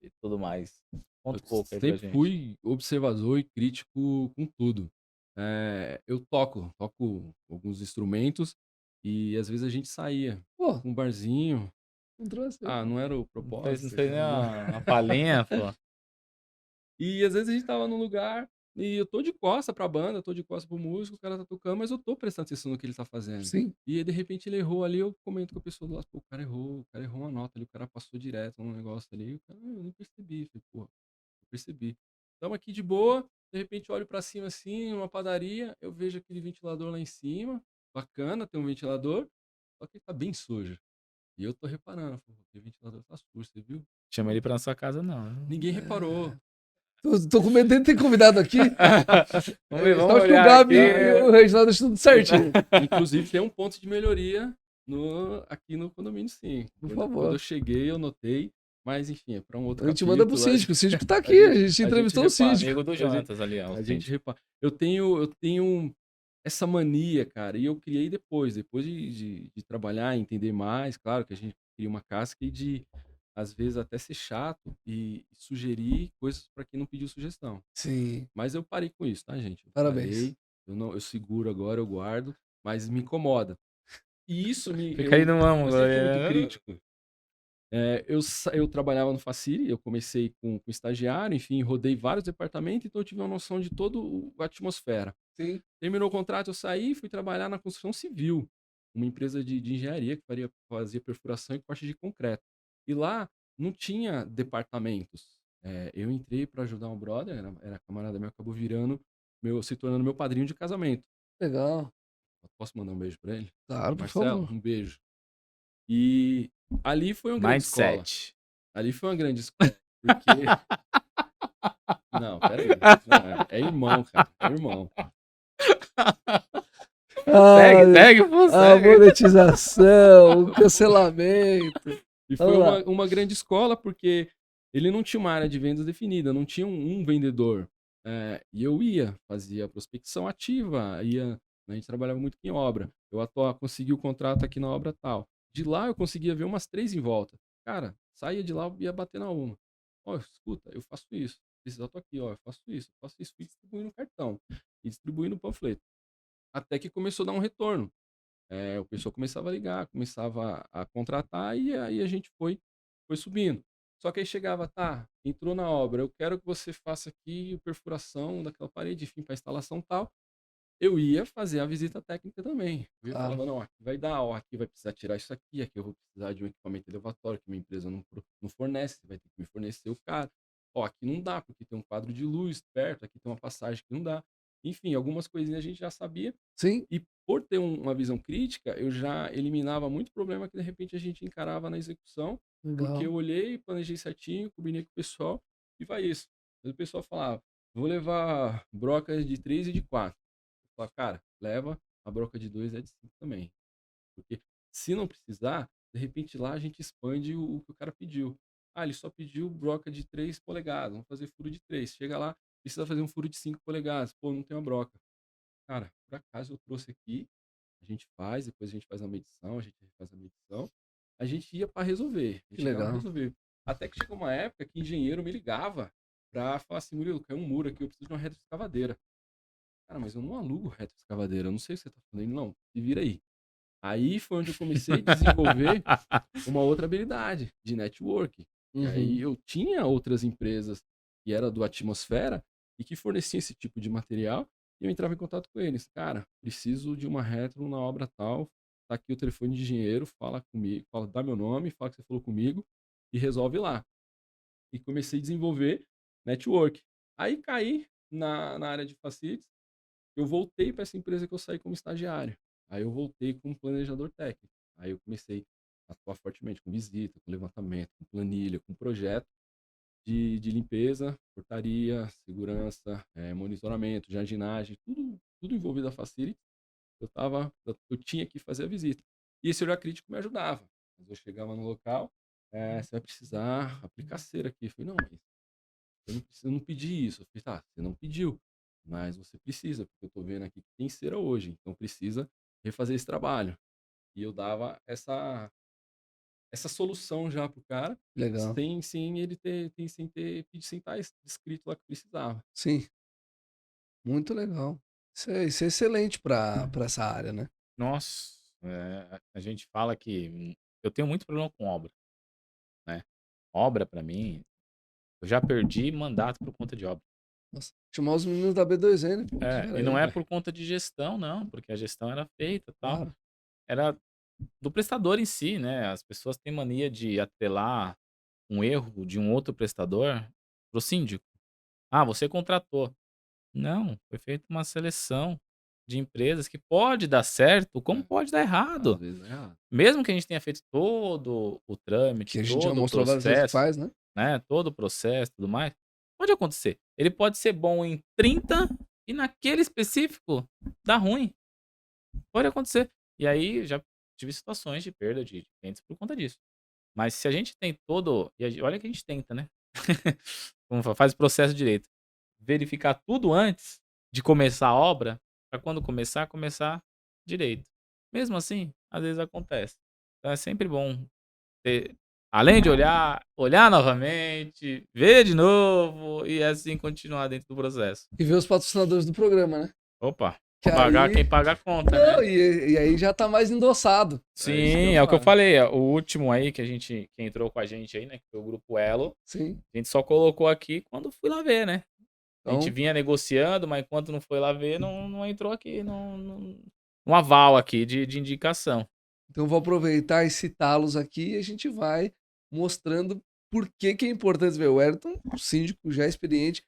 [SPEAKER 2] e tudo mais? Conta
[SPEAKER 3] Eu
[SPEAKER 2] um pouco aí pra
[SPEAKER 3] sempre
[SPEAKER 2] gente.
[SPEAKER 3] fui observador e crítico com tudo. Eu toco alguns instrumentos e às vezes a gente saía
[SPEAKER 1] Pô,
[SPEAKER 3] pra um barzinho.
[SPEAKER 1] não trouxe.
[SPEAKER 3] Não era o
[SPEAKER 2] Não
[SPEAKER 3] propósito.
[SPEAKER 2] fez nem uma palhinha, pô.
[SPEAKER 3] E às vezes a gente tava num lugar e eu tô de costa pra banda, eu tô de costa pro músico, o cara tá tocando, mas eu tô prestando atenção no que ele tá fazendo.
[SPEAKER 1] Sim.
[SPEAKER 3] E aí, de repente ele errou ali, eu comento com a pessoa do lado, pô, o cara errou uma nota ali, o cara passou direto num negócio ali, o cara, eu nem percebi, falei, pô, eu percebi. Tamo aqui de boa, de repente eu olho pra cima assim, numa padaria, eu vejo aquele ventilador lá em cima, bacana, tem um ventilador, só que ele tá bem sujo. E eu tô reparando, pô, aquele ventilador tá sujo, você viu?
[SPEAKER 2] Chama ele pra sua casa, não.
[SPEAKER 3] Ninguém reparou.
[SPEAKER 1] Tô com medo de ter convidado aqui.
[SPEAKER 2] Vamos ver,
[SPEAKER 1] Só
[SPEAKER 2] vamos
[SPEAKER 1] que o
[SPEAKER 2] olhar
[SPEAKER 1] Gabi
[SPEAKER 2] aqui.
[SPEAKER 1] e o Reginaldo deixam tudo certinho.
[SPEAKER 3] Inclusive, tem um ponto de melhoria aqui no condomínio, sim.
[SPEAKER 1] Por
[SPEAKER 3] Quando
[SPEAKER 1] favor.
[SPEAKER 3] eu cheguei, eu notei, mas enfim, é para um outro
[SPEAKER 1] A gente
[SPEAKER 3] capítulo.
[SPEAKER 1] manda pro síndico. O síndico tá aqui.
[SPEAKER 3] a
[SPEAKER 1] A gente entrevistou o
[SPEAKER 3] repara.
[SPEAKER 1] síndico.
[SPEAKER 2] Amigo do Jonatas ali, ó.
[SPEAKER 3] A gente repara. Eu tenho essa mania, cara, e eu criei depois de trabalhar, entender mais. Claro que a gente cria uma casca e de, às vezes, até ser chato e sugerir coisas para quem não pediu sugestão.
[SPEAKER 1] Sim.
[SPEAKER 3] Mas eu parei com isso, tá, gente? Eu
[SPEAKER 1] Parabéns.
[SPEAKER 3] parei, eu seguro agora, eu guardo, mas me incomoda. E isso
[SPEAKER 2] Fica aí no amo,
[SPEAKER 3] eu sempre fui muito
[SPEAKER 2] galera.
[SPEAKER 3] crítico. Eu trabalhava no Faciri, eu comecei com estagiário, enfim, rodei vários departamentos, então eu tive uma noção de toda a atmosfera.
[SPEAKER 1] Sim.
[SPEAKER 3] Terminou o contrato, eu saí e fui trabalhar na construção civil, uma empresa de engenharia que fazia perfuração e corte de concreto. E lá não tinha departamentos. Eu entrei para ajudar um brother, era camarada meu, acabou se tornando meu padrinho de casamento.
[SPEAKER 1] Legal.
[SPEAKER 3] Posso mandar um beijo para ele?
[SPEAKER 1] Claro, por
[SPEAKER 3] Marcelo,
[SPEAKER 1] favor.
[SPEAKER 3] um beijo. E ali foi uma grande escola.
[SPEAKER 2] Mindset.
[SPEAKER 3] Ali foi uma grande escola, porque... Não, peraí. Não, é irmão, cara. É irmão.
[SPEAKER 2] Segue, pô,
[SPEAKER 1] A
[SPEAKER 2] segue.
[SPEAKER 1] monetização, o cancelamento.
[SPEAKER 3] E foi
[SPEAKER 1] Vamos lá.
[SPEAKER 3] uma grande escola, porque ele não tinha uma área de vendas definida, não tinha um vendedor. E eu fazia prospecção ativa, a gente trabalhava muito em obra. Eu consegui o contrato aqui na obra tal. De lá eu conseguia ver umas 3 em volta. Cara, saía de lá, eu ia bater na uma. Ó, escuta, eu faço isso. Precisar, eu tô aqui, ó, eu faço isso, eu faço isso. Fui distribuindo cartão e distribuindo panfleto. Até que começou a dar um retorno. O pessoal começava a ligar, começava a contratar e aí a gente foi subindo. Só que aí chegava, tá, entrou na obra, eu quero que você faça aqui perfuração daquela parede, enfim, para instalação tal. Eu ia fazer a visita técnica também. Eu
[SPEAKER 1] Claro.
[SPEAKER 3] falava, não, aqui vai dar, ó, aqui vai precisar tirar isso aqui eu vou precisar de um equipamento elevatório que minha empresa não fornece, você vai ter que me fornecer o cara. Ó, aqui não dá, porque tem um quadro de luz perto, aqui tem uma passagem que não dá. Enfim, algumas coisinhas a gente já sabia.
[SPEAKER 1] Sim,
[SPEAKER 3] E por ter uma visão crítica, eu já eliminava muito problema que de repente a gente encarava na execução, porque
[SPEAKER 1] legal.
[SPEAKER 3] eu olhei, planejei certinho, combinei com o pessoal e vai isso. Aí o pessoal falava, vou levar brocas de 3 e de 4. Eu falava, cara, leva, a broca de 2 é de 5 também. Porque se não precisar, de repente lá a gente expande o que o cara pediu. Ah, ele só pediu broca de 3 polegadas, vamos fazer furo de 3. Chega lá, precisa fazer um furo de 5 polegadas. Pô, não tem uma broca. Cara, por acaso eu trouxe aqui, a gente faz, depois a gente faz a medição, a gente faz a medição. A gente ia para resolver, a
[SPEAKER 1] Que
[SPEAKER 3] gente chegava a
[SPEAKER 1] legal.
[SPEAKER 3] resolver. Até que chegou uma época que engenheiro me ligava para falar assim, Murilo, caiu um muro aqui, eu preciso de uma retroescavadeira. Cara, mas eu não alugo retroescavadeira, eu não sei o que você tá falando. Ele, não, se vira aí. Aí foi onde eu comecei a desenvolver uma outra habilidade de network. E aí
[SPEAKER 1] Uhum.
[SPEAKER 3] eu tinha outras empresas que era do Atmosfera e que forneciam esse tipo de material e eu entrava em contato com eles. Cara, preciso de uma retro na obra tal, tá aqui o telefone de engenheiro, fala comigo, dá meu nome, fala que você falou comigo e resolve lá. E comecei a desenvolver network. Aí caí na área de facilities, eu voltei para essa empresa que eu saí como estagiário. Aí eu voltei como planejador técnico. Aí eu comecei a atuar fortemente com visita, com levantamento, com planilha, com projeto de limpeza, portaria, segurança, monitoramento, jardinagem, tudo envolvido a facility. Eu tinha que fazer a visita. E esse olhar crítico me ajudava. Mas eu chegava no local, você vai precisar aplicar cera aqui. Eu falei, não, mas eu não pedi isso. Eu falei, tá, você não pediu, mas você precisa, porque eu tô vendo aqui que tem cera hoje, então precisa refazer esse trabalho. E eu dava essa solução já pro cara,
[SPEAKER 1] Legal.
[SPEAKER 3] sem ele sem estar escrito lá que precisava.
[SPEAKER 1] Sim, muito legal. Isso é excelente para essa área, né?
[SPEAKER 2] Nossa, a gente fala que eu tenho muito problema com obra, né. Obra pra mim, eu já perdi mandato por conta de obra.
[SPEAKER 1] Nossa, chamar os meninos da B2N, pô,
[SPEAKER 2] É,
[SPEAKER 1] espera
[SPEAKER 2] e não
[SPEAKER 1] aí.
[SPEAKER 2] é por conta de gestão não, porque a gestão era feita, tal.
[SPEAKER 1] Claro.
[SPEAKER 2] Era do prestador em si, né, as pessoas têm mania de atrelar um erro de um outro prestador para o síndico. "Ah, você contratou". Não, foi feita uma seleção de empresas que pode dar certo, como
[SPEAKER 3] É,
[SPEAKER 2] pode dar
[SPEAKER 3] às
[SPEAKER 2] errado.
[SPEAKER 3] vezes é errado.
[SPEAKER 2] Mesmo que a gente tenha feito todo o trâmite,
[SPEAKER 1] Que a gente já
[SPEAKER 2] todo o
[SPEAKER 1] mostrou várias vezes que
[SPEAKER 2] processo,
[SPEAKER 1] faz, né?
[SPEAKER 2] né, todo o processo e tudo mais, pode acontecer. Ele pode ser bom em 30 e naquele específico dá ruim. Pode acontecer. E aí já tive situações de perda de clientes por conta disso. Mas se a gente tem todo e a gen olha que a gente tenta, né. Como faz o processo direito. Verificar tudo antes de começar a obra, para quando começar, começar direito. Mesmo assim, às vezes acontece. Então é sempre bom ter além de olhar, olhar novamente, ver de novo e assim continuar dentro do processo.
[SPEAKER 1] E ver os patrocinadores do programa, né?
[SPEAKER 2] Opa,
[SPEAKER 1] Que
[SPEAKER 2] pagar quem
[SPEAKER 1] aí.
[SPEAKER 2] paga a conta,
[SPEAKER 1] Não,
[SPEAKER 2] né.
[SPEAKER 1] e aí já tá mais endossado.
[SPEAKER 3] É isso que eu
[SPEAKER 2] Sim,
[SPEAKER 3] ia
[SPEAKER 2] é o que eu
[SPEAKER 3] falar.
[SPEAKER 2] falei, o último aí que entrou com a gente aí, né, que foi o grupo Elo,
[SPEAKER 1] Sim.
[SPEAKER 2] a gente só colocou aqui quando fui lá ver, né. A gente
[SPEAKER 1] Então,
[SPEAKER 2] vinha negociando, mas enquanto não foi lá ver, não entrou aqui, um aval aqui de indicação.
[SPEAKER 1] então eu vou aproveitar e citá-los aqui e a gente vai mostrando por que que é importante ver. O Wellington, um síndico já experiente,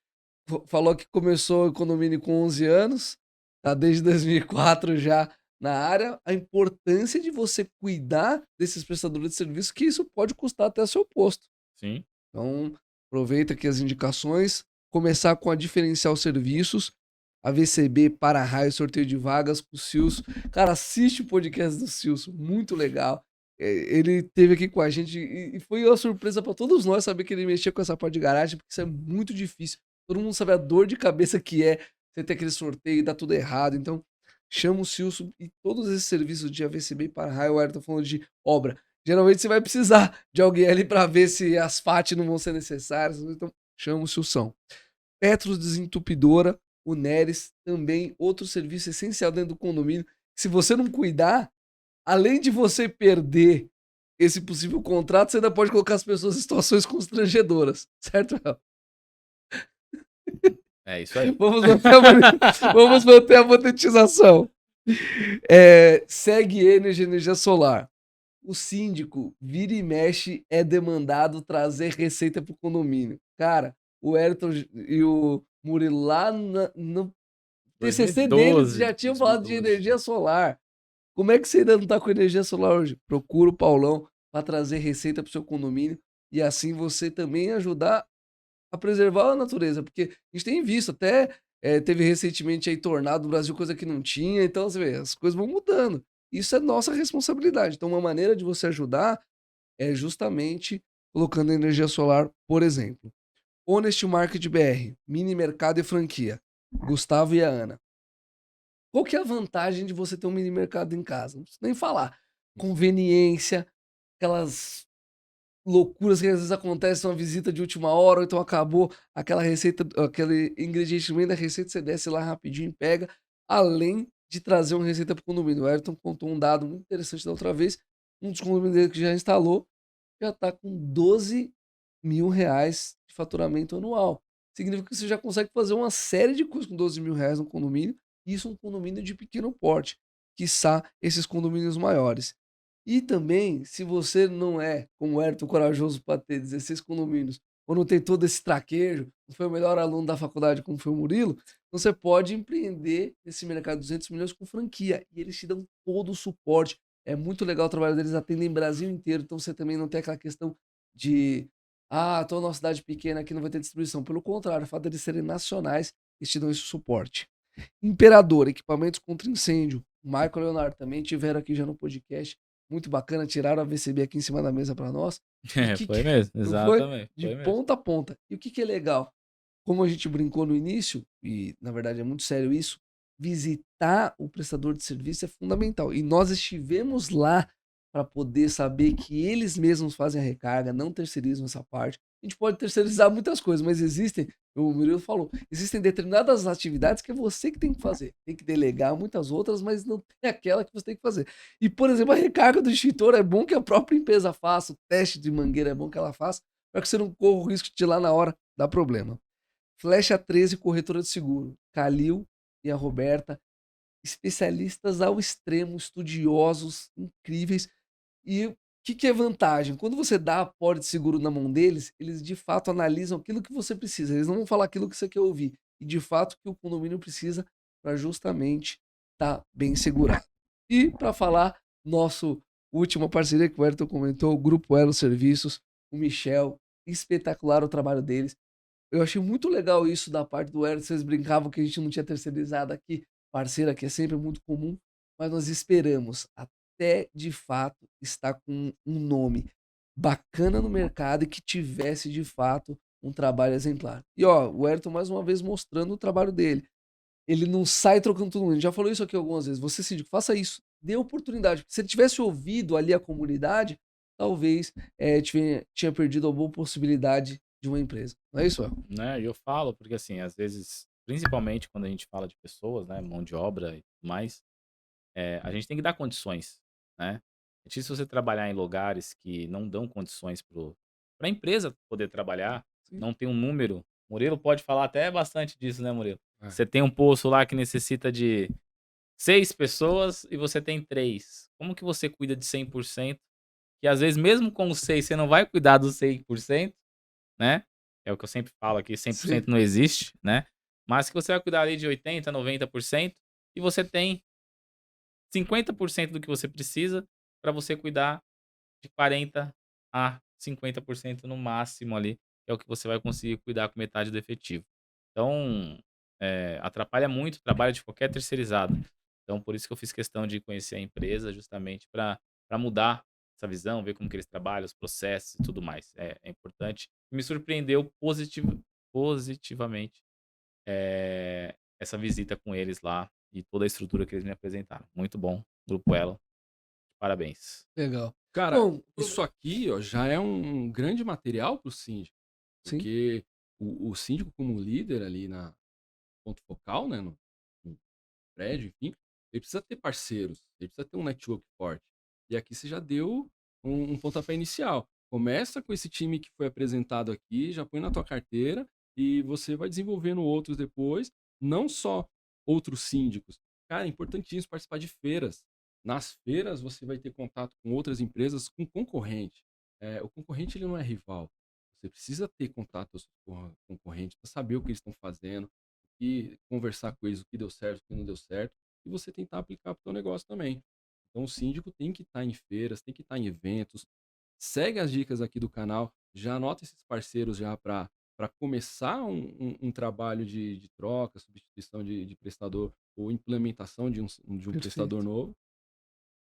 [SPEAKER 1] falou que começou o condomínio com 11 anos, tá desde 2004 já na área. A importância de você cuidar desses prestadores de serviço, que isso pode custar até seu posto.
[SPEAKER 2] Sim,
[SPEAKER 1] Então, aproveita aqui as indicações, começar com a Diferencial Serviços, a VCB para raio sorteio de vagas com o Silso. Cara, assiste o podcast do Silso, muito legal. Ele teve aqui com a gente e foi uma surpresa para todos nós saber que ele mexia com essa parte de garagem, porque isso é muito difícil. Todo mundo sabe a dor de cabeça que é você ter aquele sorteio e dar tudo errado. Então, chama o Silson e todos esses serviços de AVCB e para-raio, o Ayrton falando de obra. Geralmente você vai precisar de alguém ali para ver se as FAT não vão ser necessárias. Então, chama o Silson. Petros Desentupidora, o Neres, também outro serviço essencial dentro do condomínio. Se você não cuidar, além de você perder esse possível contrato, você ainda pode colocar as pessoas em situações constrangedoras, certo, Léo?
[SPEAKER 2] É isso aí.
[SPEAKER 1] Vamos manter a monetização. Segue energia solar. O síndico vira e mexe é demandado trazer receita para o condomínio. Cara, o Ayrton e o Murilo lá no TCC deles
[SPEAKER 2] 2012,
[SPEAKER 1] já tinham falado de
[SPEAKER 2] 2012.
[SPEAKER 1] energia solar. Como é que você ainda não tá com energia solar hoje? Procura o Paulão para trazer receita para o seu condomínio e assim você também ajudar a preservar a natureza, porque a gente tem visto até teve recentemente aí tornado no Brasil, coisa que não tinha, então você vê, as coisas vão mudando. Isso é nossa responsabilidade. Então, uma maneira de você ajudar é justamente colocando energia solar, por exemplo. Honest Market BR, mini mercado e franquia. Gustavo e a Ana. Qual que é a vantagem de você ter um mini mercado em casa? Não preciso nem falar. Conveniência, aquelas loucuras que às vezes acontecem, uma visita de última hora, ou então acabou aquela receita, aquele ingrediente no meio da receita, você desce lá rapidinho e pega, além de trazer uma receita para o condomínio. O Ayrton contou um dado muito interessante da outra vez, um dos condomínios dele que já instalou, já está com 12 mil reais de faturamento anual. Significa que você já consegue fazer uma série de coisas com 12 mil reais no condomínio, e isso é um condomínio de pequeno porte, quiçá esses condomínios maiores. E também, se você não é, como o Ayrton, corajoso para ter 16 condomínios, ou não tem todo esse traquejo, não foi o melhor aluno da faculdade como foi o Murilo, você pode empreender nesse mercado de 200 milhões com franquia. E eles te dão todo o suporte. É muito legal o trabalho deles, atendem o Brasil inteiro, então você também não tem aquela questão de tô numa cidade pequena aqui não vai ter distribuição. Pelo contrário, o fato deles serem nacionais, eles te dão esse suporte. Imperador, equipamentos contra incêndio. O Michael e o Leonardo também tiveram aqui já no podcast. Muito bacana, tiraram a VCB aqui em cima da mesa para nós. E
[SPEAKER 2] Foi mesmo,
[SPEAKER 1] não foi?
[SPEAKER 2] exatamente.
[SPEAKER 1] De
[SPEAKER 2] Foi mesmo.
[SPEAKER 1] ponta a ponta. E o que é legal? Como a gente brincou no início, e na verdade é muito sério isso, visitar o prestador de serviço é fundamental. E nós estivemos lá para poder saber que eles mesmos fazem a recarga, não terceirizam essa parte. A gente pode terceirizar muitas coisas, mas existem, o Murilo falou, existem determinadas atividades que é você que tem que fazer. Tem que delegar muitas outras, mas não tem aquela que você tem que fazer. E, por exemplo, a recarga do extintor é bom que a própria empresa faça, o teste de mangueira é bom que ela faça, para que você não corra o risco de ir lá na hora dar problema. Flecha 13, corretora de seguro. Calil e a Roberta, especialistas ao extremo, estudiosos, incríveis. E o que é vantagem? Quando você dá a pólice de seguro na mão deles, eles de fato analisam aquilo que você precisa. Eles não vão falar aquilo que você quer ouvir. E de fato que o condomínio precisa para justamente estar bem segurado. E para falar, nosso última parceria que o Ayrton comentou, o Grupo Elo Serviços, o Michel, espetacular o trabalho deles. Eu achei muito legal isso da parte do Ayrton, vocês brincavam que a gente não tinha terceirizado aqui, parceira que é sempre muito comum, mas nós esperamos até de fato estar com um nome bacana no mercado e que tivesse de fato um trabalho exemplar. E ó, o Ayrton mais uma vez mostrando o trabalho dele. Ele não sai trocando todo mundo. A gente já falou isso aqui algumas vezes. Você, síndico, faça isso. Dê oportunidade. Se ele tivesse ouvido ali a comunidade, talvez tinha perdido a boa possibilidade de uma empresa. Não é isso, El?
[SPEAKER 2] Né? E eu falo, porque assim, às vezes, principalmente quando a gente fala de pessoas, né, mão de obra e tudo mais, a gente tem que dar condições, né? É difícil você trabalhar em lugares que não dão condições para a empresa poder trabalhar,
[SPEAKER 1] Sim.
[SPEAKER 2] não tem um número. Murilo pode falar até bastante disso, né, Murilo?
[SPEAKER 3] É.
[SPEAKER 2] Você tem um poço lá que necessita de 6 pessoas e você tem 3. Como que você cuida de 100%? Que às vezes, mesmo com os 6, você não vai cuidar dos 100%, né? É o que eu sempre falo aqui, 100%
[SPEAKER 1] Sim.
[SPEAKER 2] não existe, né? Mas que você vai cuidar ali de 80, 90% e você tem 50% do que você precisa para você cuidar de 40 a 50% no máximo ali, que é o que você vai conseguir cuidar com metade do efetivo. Então, atrapalha muito o trabalho de qualquer terceirizado. Então, por isso que eu fiz questão de conhecer a empresa, justamente para mudar essa visão, ver como que eles trabalham, os processos e tudo mais. É importante. Me surpreendeu positivamente essa visita com eles lá e toda a estrutura que eles me apresentaram. Muito bom, Grupo Elo, parabéns.
[SPEAKER 1] Legal.
[SPEAKER 3] Cara,
[SPEAKER 1] Bom,
[SPEAKER 3] isso aqui, ó, já é um grande material para o síndico,
[SPEAKER 1] sim,
[SPEAKER 3] porque o síndico como líder ali na ponto focal, né, no prédio, enfim, ele precisa ter parceiros, ele precisa ter um network forte. E aqui você já deu um pontapé inicial. Começa com esse time que foi apresentado aqui, já põe na tua carteira e você vai desenvolvendo outros depois, não só outros síndicos. Cara, é importantíssimo participar de feiras. Nas feiras você vai ter contato com outras empresas, com concorrente. O concorrente ele não é rival. Você precisa ter contato com os concorrentes para saber o que eles estão fazendo, e conversar com eles o que deu certo, o que não deu certo, e você tentar aplicar para o seu negócio também. Então, o síndico tem que estar em feiras, tem que estar em eventos. Segue as dicas aqui do canal, já anota esses parceiros já para começar um trabalho de troca, substituição de prestador ou implementação de um prestador
[SPEAKER 1] perfeito.
[SPEAKER 3] novo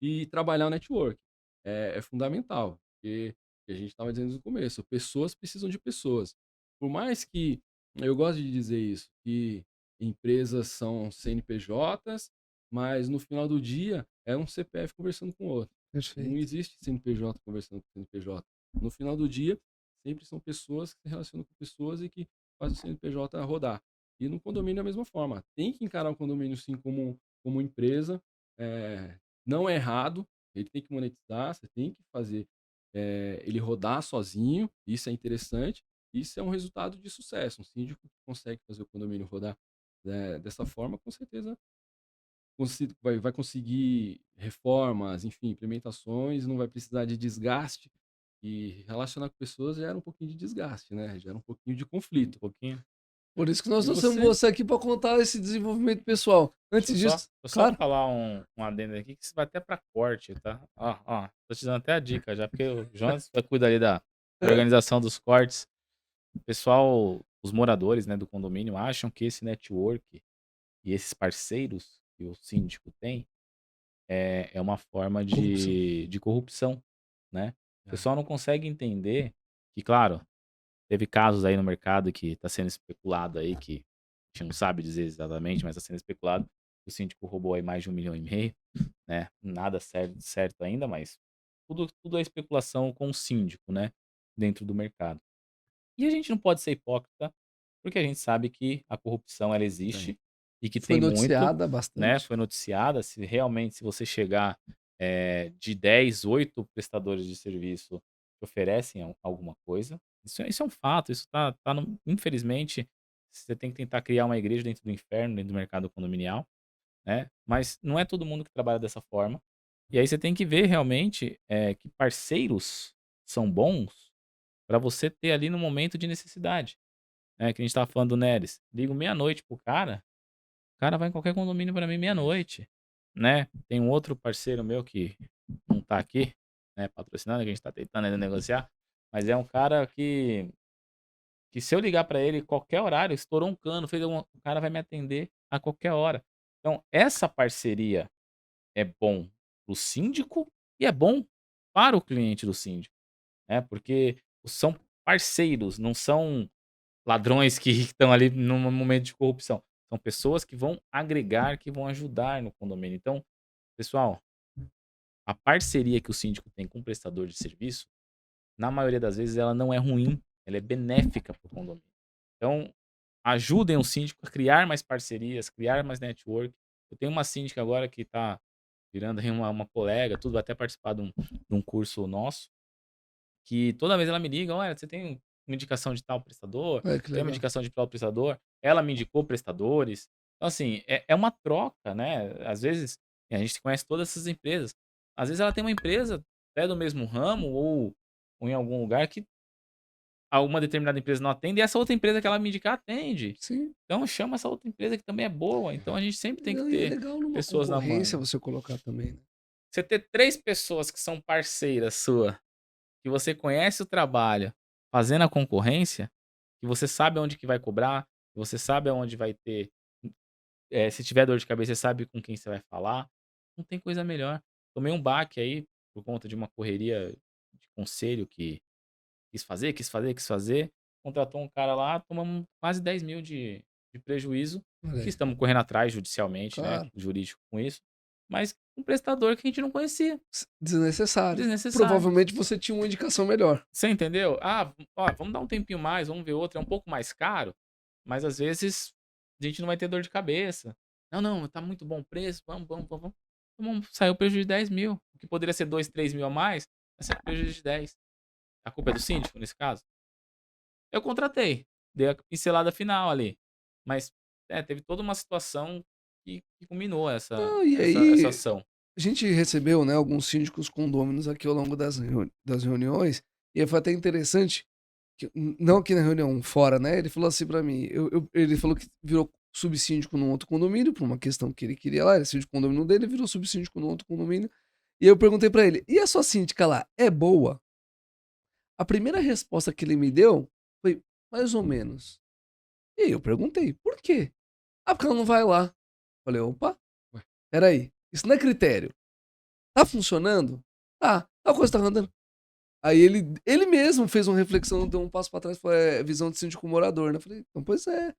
[SPEAKER 3] e trabalhar o network. É fundamental, porque a gente estava dizendo no começo, pessoas precisam de pessoas. Por mais que, eu gosto de dizer isso, que empresas são CNPJs, mas no final do dia é um CPF conversando com o outro. Não
[SPEAKER 1] Perfeito.
[SPEAKER 3] existe CNPJ conversando com CNPJ. No final do dia, sempre são pessoas que se relacionam com pessoas e que fazem o CNPJ rodar. E no condomínio é a mesma forma. Tem que encarar o condomínio sim como empresa, eh, não é errado, ele tem que monetizar, você tem que fazer ele rodar sozinho, isso é interessante, isso é um resultado de sucesso. Um síndico que consegue fazer o condomínio rodar dessa forma, com certeza vai conseguir reformas, enfim, implementações, não vai precisar de desgaste. E relacionar com pessoas gera um pouquinho de desgaste, né? Gera um pouquinho de
[SPEAKER 2] Um
[SPEAKER 3] conflito.
[SPEAKER 2] pouquinho.
[SPEAKER 1] Por isso que nós
[SPEAKER 3] E
[SPEAKER 1] trouxemos
[SPEAKER 3] você,
[SPEAKER 1] você aqui para contar esse desenvolvimento pessoal.
[SPEAKER 2] Deixa eu
[SPEAKER 1] Antes
[SPEAKER 2] só,
[SPEAKER 1] disso,
[SPEAKER 2] deixa eu só
[SPEAKER 1] claro.
[SPEAKER 2] falar um adendo aqui, que isso vai até pra corte, tá? Ó, tô te dando até a dica já, porque o Jonas vai cuidar ali da organização dos cortes. O pessoal, os moradores, né, do condomínio acham que esse network e esses parceiros que o síndico tem é uma forma
[SPEAKER 1] Corrupção.
[SPEAKER 2] de corrupção, né? O
[SPEAKER 3] é,
[SPEAKER 2] pessoal não consegue entender que, claro, teve casos aí no mercado que está sendo especulado aí, que a gente não sabe dizer exatamente, mas está sendo especulado, que o síndico roubou aí mais de 1,5 milhão, né? Nada certo ainda, mas tudo é especulação com o síndico, né? Dentro do mercado. E a gente não pode ser hipócrita, porque a gente sabe que a corrupção ela
[SPEAKER 3] tem.
[SPEAKER 2] existe e que
[SPEAKER 1] Foi
[SPEAKER 2] tem muito,
[SPEAKER 1] noticiada
[SPEAKER 2] né?
[SPEAKER 1] bastante.
[SPEAKER 2] Foi noticiada. Se você chegar de 10, 8 prestadores de serviço que oferecem alguma coisa, isso é um fato. Isso infelizmente, você tem que tentar criar uma igreja dentro do inferno, dentro do mercado condominial, né? Mas não é todo mundo que trabalha dessa forma. E aí você tem que ver realmente que parceiros são bons para você ter ali no momento de necessidade, né? Que a gente estava falando do Neres. Ligo meia-noite pro cara, o cara vai em qualquer condomínio para mim
[SPEAKER 3] Isso.
[SPEAKER 2] meia-noite, né? Tem um outro parceiro meu que não tá aqui, né, patrocinando, que a gente tá tentando ainda negociar, mas é um cara que se eu ligar para ele qualquer horário, estourou um cano, o cara vai me atender a qualquer hora. Então, essa parceria é bom para o síndico e é bom para o cliente do síndico, né? Porque são parceiros, não são ladrões que estão ali num momento de corrupção. São pessoas que vão agregar, que vão ajudar no condomínio. Então, pessoal, a parceria que o síndico tem com o prestador de serviço, na maioria das vezes, ela não é ruim, ela é benéfica para o condomínio. Então, ajudem o síndico a criar mais parcerias, criar mais network. Eu tenho uma síndica agora que está virando aí uma colega, tudo, vai até participar de um curso nosso, que toda vez ela me liga: "Olha, você tem uma indicação de tal prestador?
[SPEAKER 1] Olha que
[SPEAKER 2] Tem uma
[SPEAKER 1] legal.
[SPEAKER 2] indicação de tal prestador?". Ela me indicou prestadores. Então, assim, é uma troca, né. Às vezes, a gente conhece todas essas empresas. Às vezes ela tem uma empresa até do mesmo ramo ou em algum lugar que alguma determinada empresa não atende e essa outra empresa que ela me indicar atende.
[SPEAKER 1] Sim.
[SPEAKER 2] Então chama essa outra empresa que também é boa. Então a gente sempre tem que
[SPEAKER 1] E é
[SPEAKER 2] ter
[SPEAKER 1] legal numa
[SPEAKER 2] pessoas na
[SPEAKER 1] concorrência
[SPEAKER 2] manga.
[SPEAKER 1] você colocar também, né.
[SPEAKER 2] Você ter 3 pessoas que são parceiras sua, que você conhece o trabalho, fazendo a concorrência, que você sabe aonde que vai cobrar, que você sabe aonde vai ter, se tiver dor de cabeça, você sabe com quem você vai falar, não tem coisa melhor. Tomei um baque aí, por conta de uma correria de conselho que quis fazer, contratou um cara lá, tomamos quase 10 mil de prejuízo,
[SPEAKER 1] Olha
[SPEAKER 2] que
[SPEAKER 1] aí.
[SPEAKER 2] estamos correndo atrás judicialmente, né,
[SPEAKER 1] Claro.
[SPEAKER 2] jurídico com isso, mas um prestador que a gente não conhecia,
[SPEAKER 1] Desnecessário.
[SPEAKER 2] desnecessário.
[SPEAKER 1] Provavelmente você tinha uma indicação melhor.
[SPEAKER 2] Você entendeu? Ah, ó, vamos dar um tempinho mais, vamos ver outro, é um pouco mais caro, mas às vezes a gente não vai ter dor de cabeça. Não, não, tá muito bom o preço, vamos. Saiu prejuízo de 10 mil, o que poderia ser 2, 3 mil a mais, vai ser prejuízo de 10. A culpa é do síndico, nesse caso? Eu contratei, dei a pincelada final ali, mas, teve toda uma situação que culminou essa
[SPEAKER 1] Não, e
[SPEAKER 2] essa essa
[SPEAKER 1] aí
[SPEAKER 2] ação.
[SPEAKER 1] a gente recebeu, né, alguns síndicos condôminos aqui ao longo das reuniões, e foi até interessante que não aqui na reunião, fora, né, ele falou assim pra mim, ele falou que virou subsíndico num outro condomínio, por uma questão que ele queria lá, ele é síndico do condomínio dele, virou subsíndico num outro condomínio, e eu perguntei pra ele: "E a sua síndica lá, é boa?" A primeira resposta que ele me deu foi: "Mais ou menos". E aí eu perguntei: "Por quê?" "Ah, porque ela não vai lá". Falei: "Opa,
[SPEAKER 3] Ué,
[SPEAKER 1] espera aí, isso não é critério. Tá funcionando? Tá. A coisa tá andando?" Aí ele mesmo fez uma reflexão, deu um passo pra trás, falou: "É visão de síndico morador, né?" Eu falei: "Então, pois é".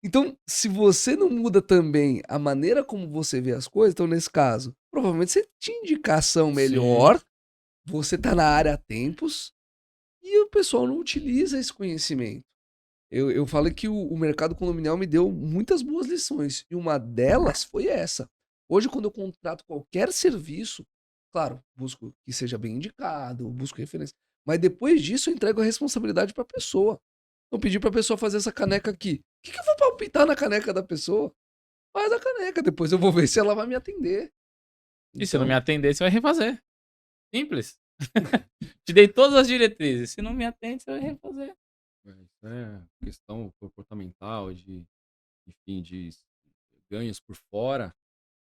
[SPEAKER 1] Então, se você não muda também a maneira como você vê as coisas, então nesse caso, provavelmente você tinha indicação
[SPEAKER 2] Sim.
[SPEAKER 1] melhor, você tá na área há tempos, e o pessoal não utiliza esse conhecimento. Eu falo que o mercado condominial me deu muitas boas lições, e uma delas foi essa. Hoje, quando eu contrato qualquer serviço, claro, busco que seja bem indicado, busco referência, mas depois disso eu entrego a responsabilidade para a pessoa. Não pedir para a pessoa fazer essa caneca aqui. O que que eu vou palpitar na caneca da pessoa? Faz a caneca, depois eu vou ver se ela vai me atender.
[SPEAKER 2] E se não me
[SPEAKER 1] Então,
[SPEAKER 2] atender, você vai refazer. Simples. Te dei todas as diretrizes, se não me atende, você vai refazer.
[SPEAKER 3] isso é questão comportamental, enfim, ganhos por fora,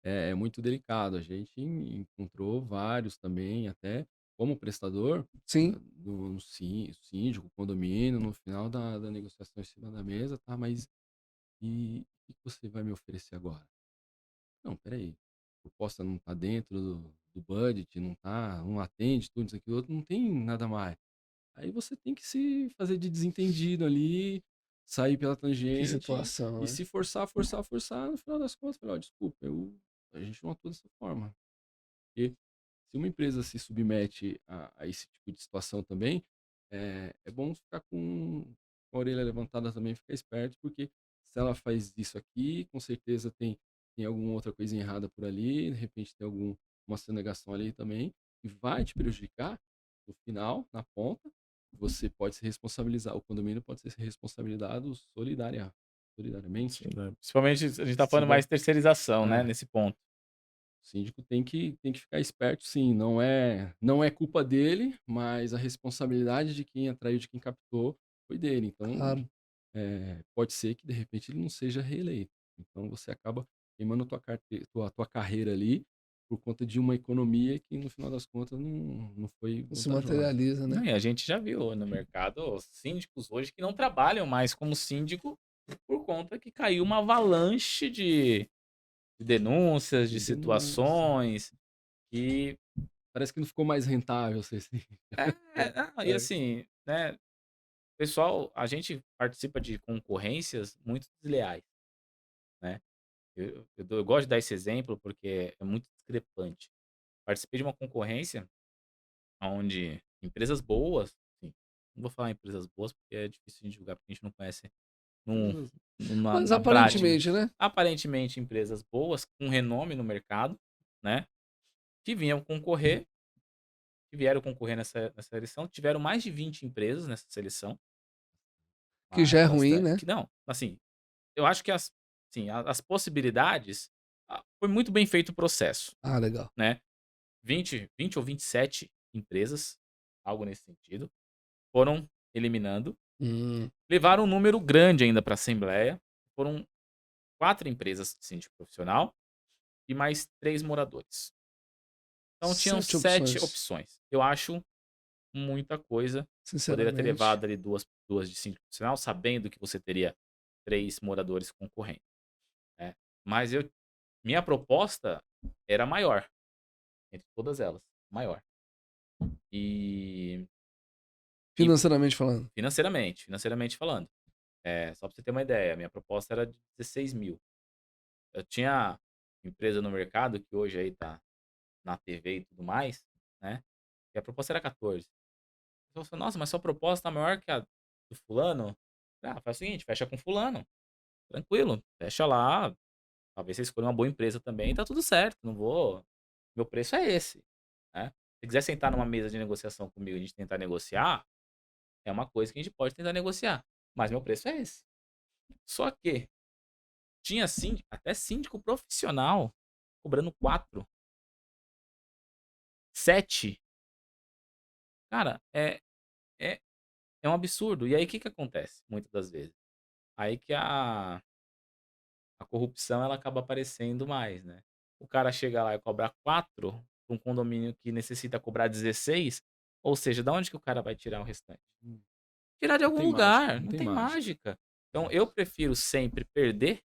[SPEAKER 3] é muito delicado. A gente encontrou vários também, até como prestador,
[SPEAKER 1] sim,
[SPEAKER 3] no síndico, condomínio, no final da negociação em cima da mesa, tá, mas e o que você vai me oferecer agora? Não, espera aí, a proposta não tá dentro do budget, não tá, não atende tudo isso, aquilo outro, não tem nada mais. Aí você tem que se fazer de desentendido ali, sair pela
[SPEAKER 1] que
[SPEAKER 3] tangente
[SPEAKER 1] situação,
[SPEAKER 3] e
[SPEAKER 1] né?
[SPEAKER 3] se forçar, forçar, forçar, no final das contas, falar: "Ó, desculpa, a gente não atua dessa forma". Porque se uma empresa se submete a esse tipo de situação também, é bom ficar com a orelha levantada também, ficar esperto, porque se ela faz isso aqui, com certeza tem alguma outra coisa errada por ali, de repente tem uma sonegação ali também, que vai te prejudicar no final, na ponta. Você pode se responsabilizar, o condomínio pode ser responsabilizado solidariamente.
[SPEAKER 2] Sim, né. Principalmente a gente tá
[SPEAKER 3] Se
[SPEAKER 2] falando
[SPEAKER 3] vai,
[SPEAKER 2] mais de terceirização, né,
[SPEAKER 3] é,
[SPEAKER 2] nesse ponto.
[SPEAKER 3] o síndico tem que ficar esperto, sim. Não é culpa dele, mas a responsabilidade de quem atraiu, de quem captou, foi dele. Então,
[SPEAKER 1] Claro.
[SPEAKER 3] pode ser que de repente ele não seja reeleito. Então você acaba queimando tua carreira ali por conta de uma economia que no final das contas não foi
[SPEAKER 1] Não se
[SPEAKER 3] vantajosa.
[SPEAKER 1] materializa,
[SPEAKER 2] Não,
[SPEAKER 1] né?
[SPEAKER 2] e a gente já viu no mercado síndicos hoje que não trabalham mais como síndico por conta que caiu uma avalanche de denúncias, de
[SPEAKER 3] De denúncia.
[SPEAKER 2] situações que
[SPEAKER 3] Parece que não ficou mais rentável ser síndico.
[SPEAKER 2] não, e
[SPEAKER 3] É.
[SPEAKER 2] assim, né, pessoal, a gente participa de concorrências muito desleais, né. Eu gosto de dar esse exemplo porque é muito discrepante. Participei de uma concorrência onde empresas boas, assim, não vou falar empresas boas porque é difícil de julgar, porque a gente não conhece num
[SPEAKER 3] Empresas
[SPEAKER 2] numa
[SPEAKER 1] Mas
[SPEAKER 2] na prática.
[SPEAKER 1] aparentemente, né?
[SPEAKER 2] Aparentemente empresas boas, com renome no mercado, né, que vinham concorrer, que vieram concorrer nessa eleição, tiveram mais de 20 empresas nessa seleção,
[SPEAKER 1] Que já é ruim,
[SPEAKER 2] bastante
[SPEAKER 1] né?
[SPEAKER 2] que não, assim, eu acho que as possibilidades, foi muito bem feito o processo,
[SPEAKER 1] Ah, legal.
[SPEAKER 2] né, 20 ou 27 empresas, algo nesse sentido, foram eliminando,
[SPEAKER 1] Hum,
[SPEAKER 2] levaram um número grande ainda para a assembleia, foram 4 empresas de síndico profissional e mais 3 moradores. Então tinham
[SPEAKER 1] 7
[SPEAKER 2] 7
[SPEAKER 1] opções,
[SPEAKER 2] opções. Eu acho muita coisa. Poderia ter
[SPEAKER 1] sinceramente.
[SPEAKER 2] levado ali duas de síndico profissional, sabendo que você teria 3 moradores concorrendo, né. Mas minha proposta era maior, entre todas elas, maior. E, e
[SPEAKER 1] Financeiramente falando.
[SPEAKER 2] financeiramente falando. Só pra você ter uma ideia, a minha proposta era de 16 mil. Eu tinha empresa no mercado que hoje aí tá na TV e tudo mais, né? E a proposta era 14. Então, eu falei, nossa, mas sua proposta tá maior que a do fulano? Ah, faz o seguinte, fecha com fulano. Tranquilo, fecha lá. Talvez você escolha uma boa empresa também, tá tudo certo. Não vou. Meu preço é esse, né? Se quiser sentar numa mesa de negociação comigo e a gente tentar negociar, é uma coisa que a gente pode tentar negociar. Mas meu preço é esse. Só que tinha até síndico profissional cobrando 4, 7. Cara, é, é um absurdo. E aí o que que acontece muitas das vezes? Aí que a corrupção ela acaba aparecendo mais, né? O cara chega lá e cobra 4 pra um condomínio que necessita cobrar 16, ou seja, da onde que o cara vai tirar o restante?
[SPEAKER 3] Hum,
[SPEAKER 2] Tirar de
[SPEAKER 3] Não
[SPEAKER 2] algum
[SPEAKER 3] tem mágica,
[SPEAKER 2] lugar,
[SPEAKER 3] não
[SPEAKER 2] não
[SPEAKER 3] tem
[SPEAKER 2] tem
[SPEAKER 3] mágica.
[SPEAKER 2] mágica. Então eu prefiro sempre perder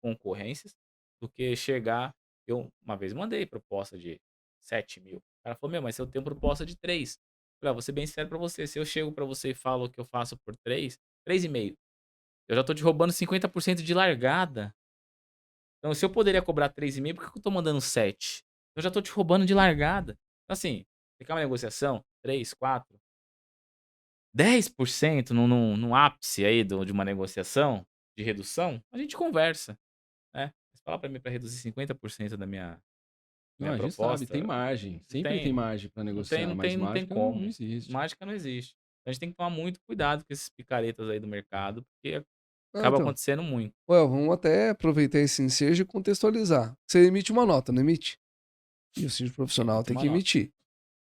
[SPEAKER 2] concorrências do que chegar. Eu uma vez mandei proposta de 7 mil. O cara falou: Meu, mas eu tenho proposta de 3. Falei: Vou ser bem sincero pra você. Se eu chego pra você e falo que eu faço por 3, 3,5, eu já tô te roubando 50% de largada. Então, se eu poderia cobrar 3,5, por que eu tô mandando 7? Eu já tô te roubando de largada. Então, assim, ficar uma negociação, 3, 4, 10% no ápice aí de uma negociação de redução, a gente conversa, né? Mas falar pra mim pra reduzir 50% da
[SPEAKER 3] Não,
[SPEAKER 2] minha
[SPEAKER 3] a gente sabe, tem
[SPEAKER 2] proposta,
[SPEAKER 3] margem.
[SPEAKER 2] não
[SPEAKER 3] Sempre tem
[SPEAKER 2] tem,
[SPEAKER 3] margem para
[SPEAKER 2] não tem,
[SPEAKER 3] negociar,
[SPEAKER 2] não
[SPEAKER 3] mas
[SPEAKER 2] tem, não tem
[SPEAKER 3] mágica não
[SPEAKER 2] como.
[SPEAKER 3] existe.
[SPEAKER 2] Mágica não existe. Então, a gente tem que tomar muito cuidado com esses picaretas aí do mercado, porque
[SPEAKER 1] Ah,
[SPEAKER 2] acaba
[SPEAKER 1] então.
[SPEAKER 2] acontecendo muito.
[SPEAKER 1] Well, vamos até aproveitar esse ensejo e contextualizar. Você emite uma nota, não emite? E o síndico profissional
[SPEAKER 2] Emite
[SPEAKER 1] tem
[SPEAKER 2] uma
[SPEAKER 1] que
[SPEAKER 2] nota.
[SPEAKER 1] emitir.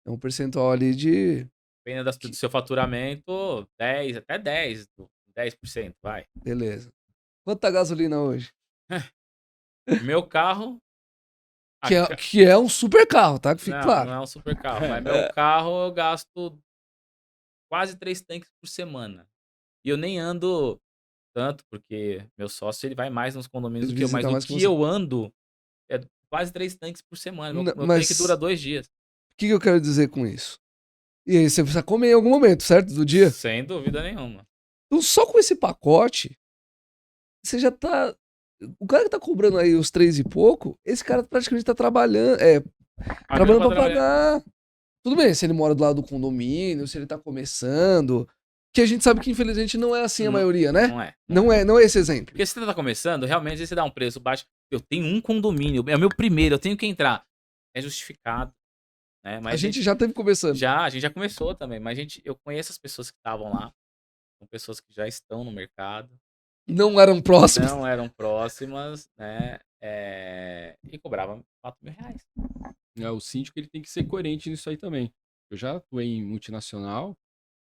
[SPEAKER 1] É um percentual ali de.
[SPEAKER 2] Dependendo do seu faturamento, 10, até 10%, vai.
[SPEAKER 1] Beleza. Quanto tá a gasolina hoje?
[SPEAKER 2] Meu carro, a
[SPEAKER 1] Que é,
[SPEAKER 2] ca-
[SPEAKER 1] que é um super carro, tá? Que fique
[SPEAKER 2] não,
[SPEAKER 1] claro.
[SPEAKER 2] não é um super carro, mas meu carro eu gasto quase 3 tanques por semana. E eu nem ando tanto, porque meu sócio ele vai mais nos condomínios
[SPEAKER 1] Ele
[SPEAKER 2] do que eu, mas
[SPEAKER 1] visita
[SPEAKER 2] o
[SPEAKER 1] mais que
[SPEAKER 2] que
[SPEAKER 1] você.
[SPEAKER 2] eu ando é quase 3 tanques por semana. Meu tanque
[SPEAKER 1] Mas
[SPEAKER 2] dura
[SPEAKER 1] o
[SPEAKER 2] 2 dias.
[SPEAKER 1] que eu quero dizer com isso? E aí, você precisa comer em algum momento, certo? Do dia?
[SPEAKER 2] Sem dúvida nenhuma.
[SPEAKER 1] Então, só com esse pacote, você já tá. O cara que tá cobrando aí os 3 e pouco, esse cara praticamente tá trabalhando.
[SPEAKER 2] Pagando
[SPEAKER 1] Trabalhando
[SPEAKER 2] pra
[SPEAKER 1] pra
[SPEAKER 2] trabalhar.
[SPEAKER 1] pagar. Tudo bem, se ele mora do lado do condomínio, se ele tá começando. Que a gente sabe que infelizmente não é assim a
[SPEAKER 2] Não,
[SPEAKER 1] maioria, né?
[SPEAKER 2] não é, não é.
[SPEAKER 1] Não é esse exemplo.
[SPEAKER 2] Porque se você tá começando, realmente você dá um preço baixo. Eu tenho um condomínio, é o meu primeiro, eu tenho que entrar. É justificado, né?
[SPEAKER 1] A
[SPEAKER 2] Mas
[SPEAKER 1] gente já teve começando.
[SPEAKER 2] a gente já começou também, mas eu conheço as pessoas que estavam lá, são pessoas que já estão no mercado,
[SPEAKER 1] Não eram próximos.
[SPEAKER 2] não eram próximas, né? E cobravam 4 mil reais.
[SPEAKER 3] O síndico ele tem que ser coerente nisso aí também. Eu já atuei em multinacional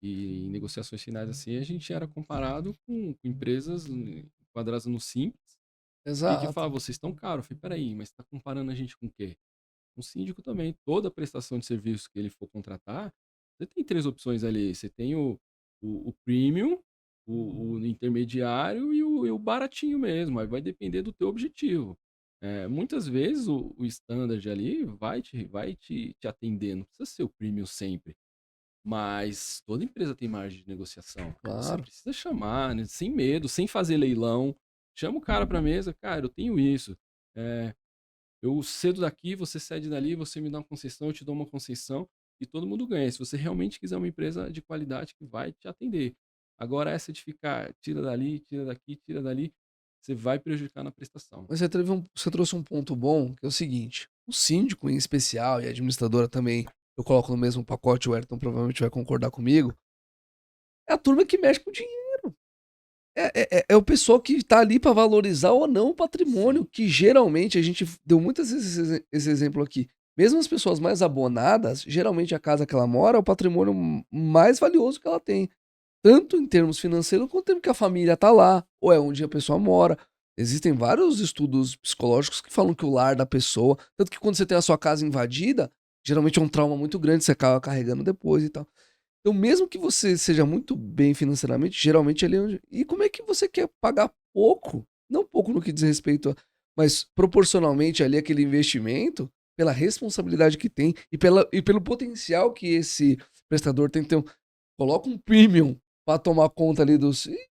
[SPEAKER 3] e em negociações finais assim, a gente era comparado com empresas enquadradas no Simples e que
[SPEAKER 1] Exato.
[SPEAKER 3] falava, vocês estão caros. Eu falei, peraí, mas você está comparando a gente com o quê? Um síndico também, toda prestação de serviço que ele for contratar, você tem 3 opções ali. Você tem o premium, o intermediário e o baratinho mesmo. Aí vai depender do teu objetivo. Muitas vezes o standard ali vai te atender, não precisa ser o premium sempre. Mas toda empresa tem margem de negociação. Você
[SPEAKER 1] Claro.
[SPEAKER 3] precisa chamar, né, sem medo, sem fazer leilão. Chama o cara para a mesa, cara, eu tenho isso. É, eu cedo daqui, você cede dali, você me dá uma concessão, eu te dou uma concessão e todo mundo ganha. Se você realmente quiser uma empresa de qualidade que vai te atender. Agora, essa de ficar tira dali, tira daqui, tira dali, você vai prejudicar na prestação.
[SPEAKER 1] Mas você trouxe um ponto bom, que é o seguinte: o síndico em especial e a administradora também, eu coloco no mesmo pacote, o Ayrton provavelmente vai concordar comigo, é a turma que mexe com o dinheiro. É o pessoal que tá ali para valorizar ou não o patrimônio,
[SPEAKER 3] Sim.
[SPEAKER 1] que geralmente a gente deu muitas vezes esse exemplo aqui. Mesmo as pessoas mais abonadas, geralmente a casa que ela mora é o patrimônio mais valioso que ela tem. Tanto em termos financeiros, quanto em termos que a família tá lá, ou é onde a pessoa mora. Existem vários estudos psicológicos que falam que o lar da pessoa, tanto que quando você tem a sua casa invadida, geralmente é um trauma muito grande, você acaba carregando depois e tal. Então, mesmo que você seja muito bem financeiramente, geralmente ali é onde. E como é que você quer pagar pouco? Não pouco no que diz respeito a. Mas proporcionalmente ali aquele investimento, pela responsabilidade que tem e pelo potencial que esse prestador tem. Então, coloca um premium para tomar conta ali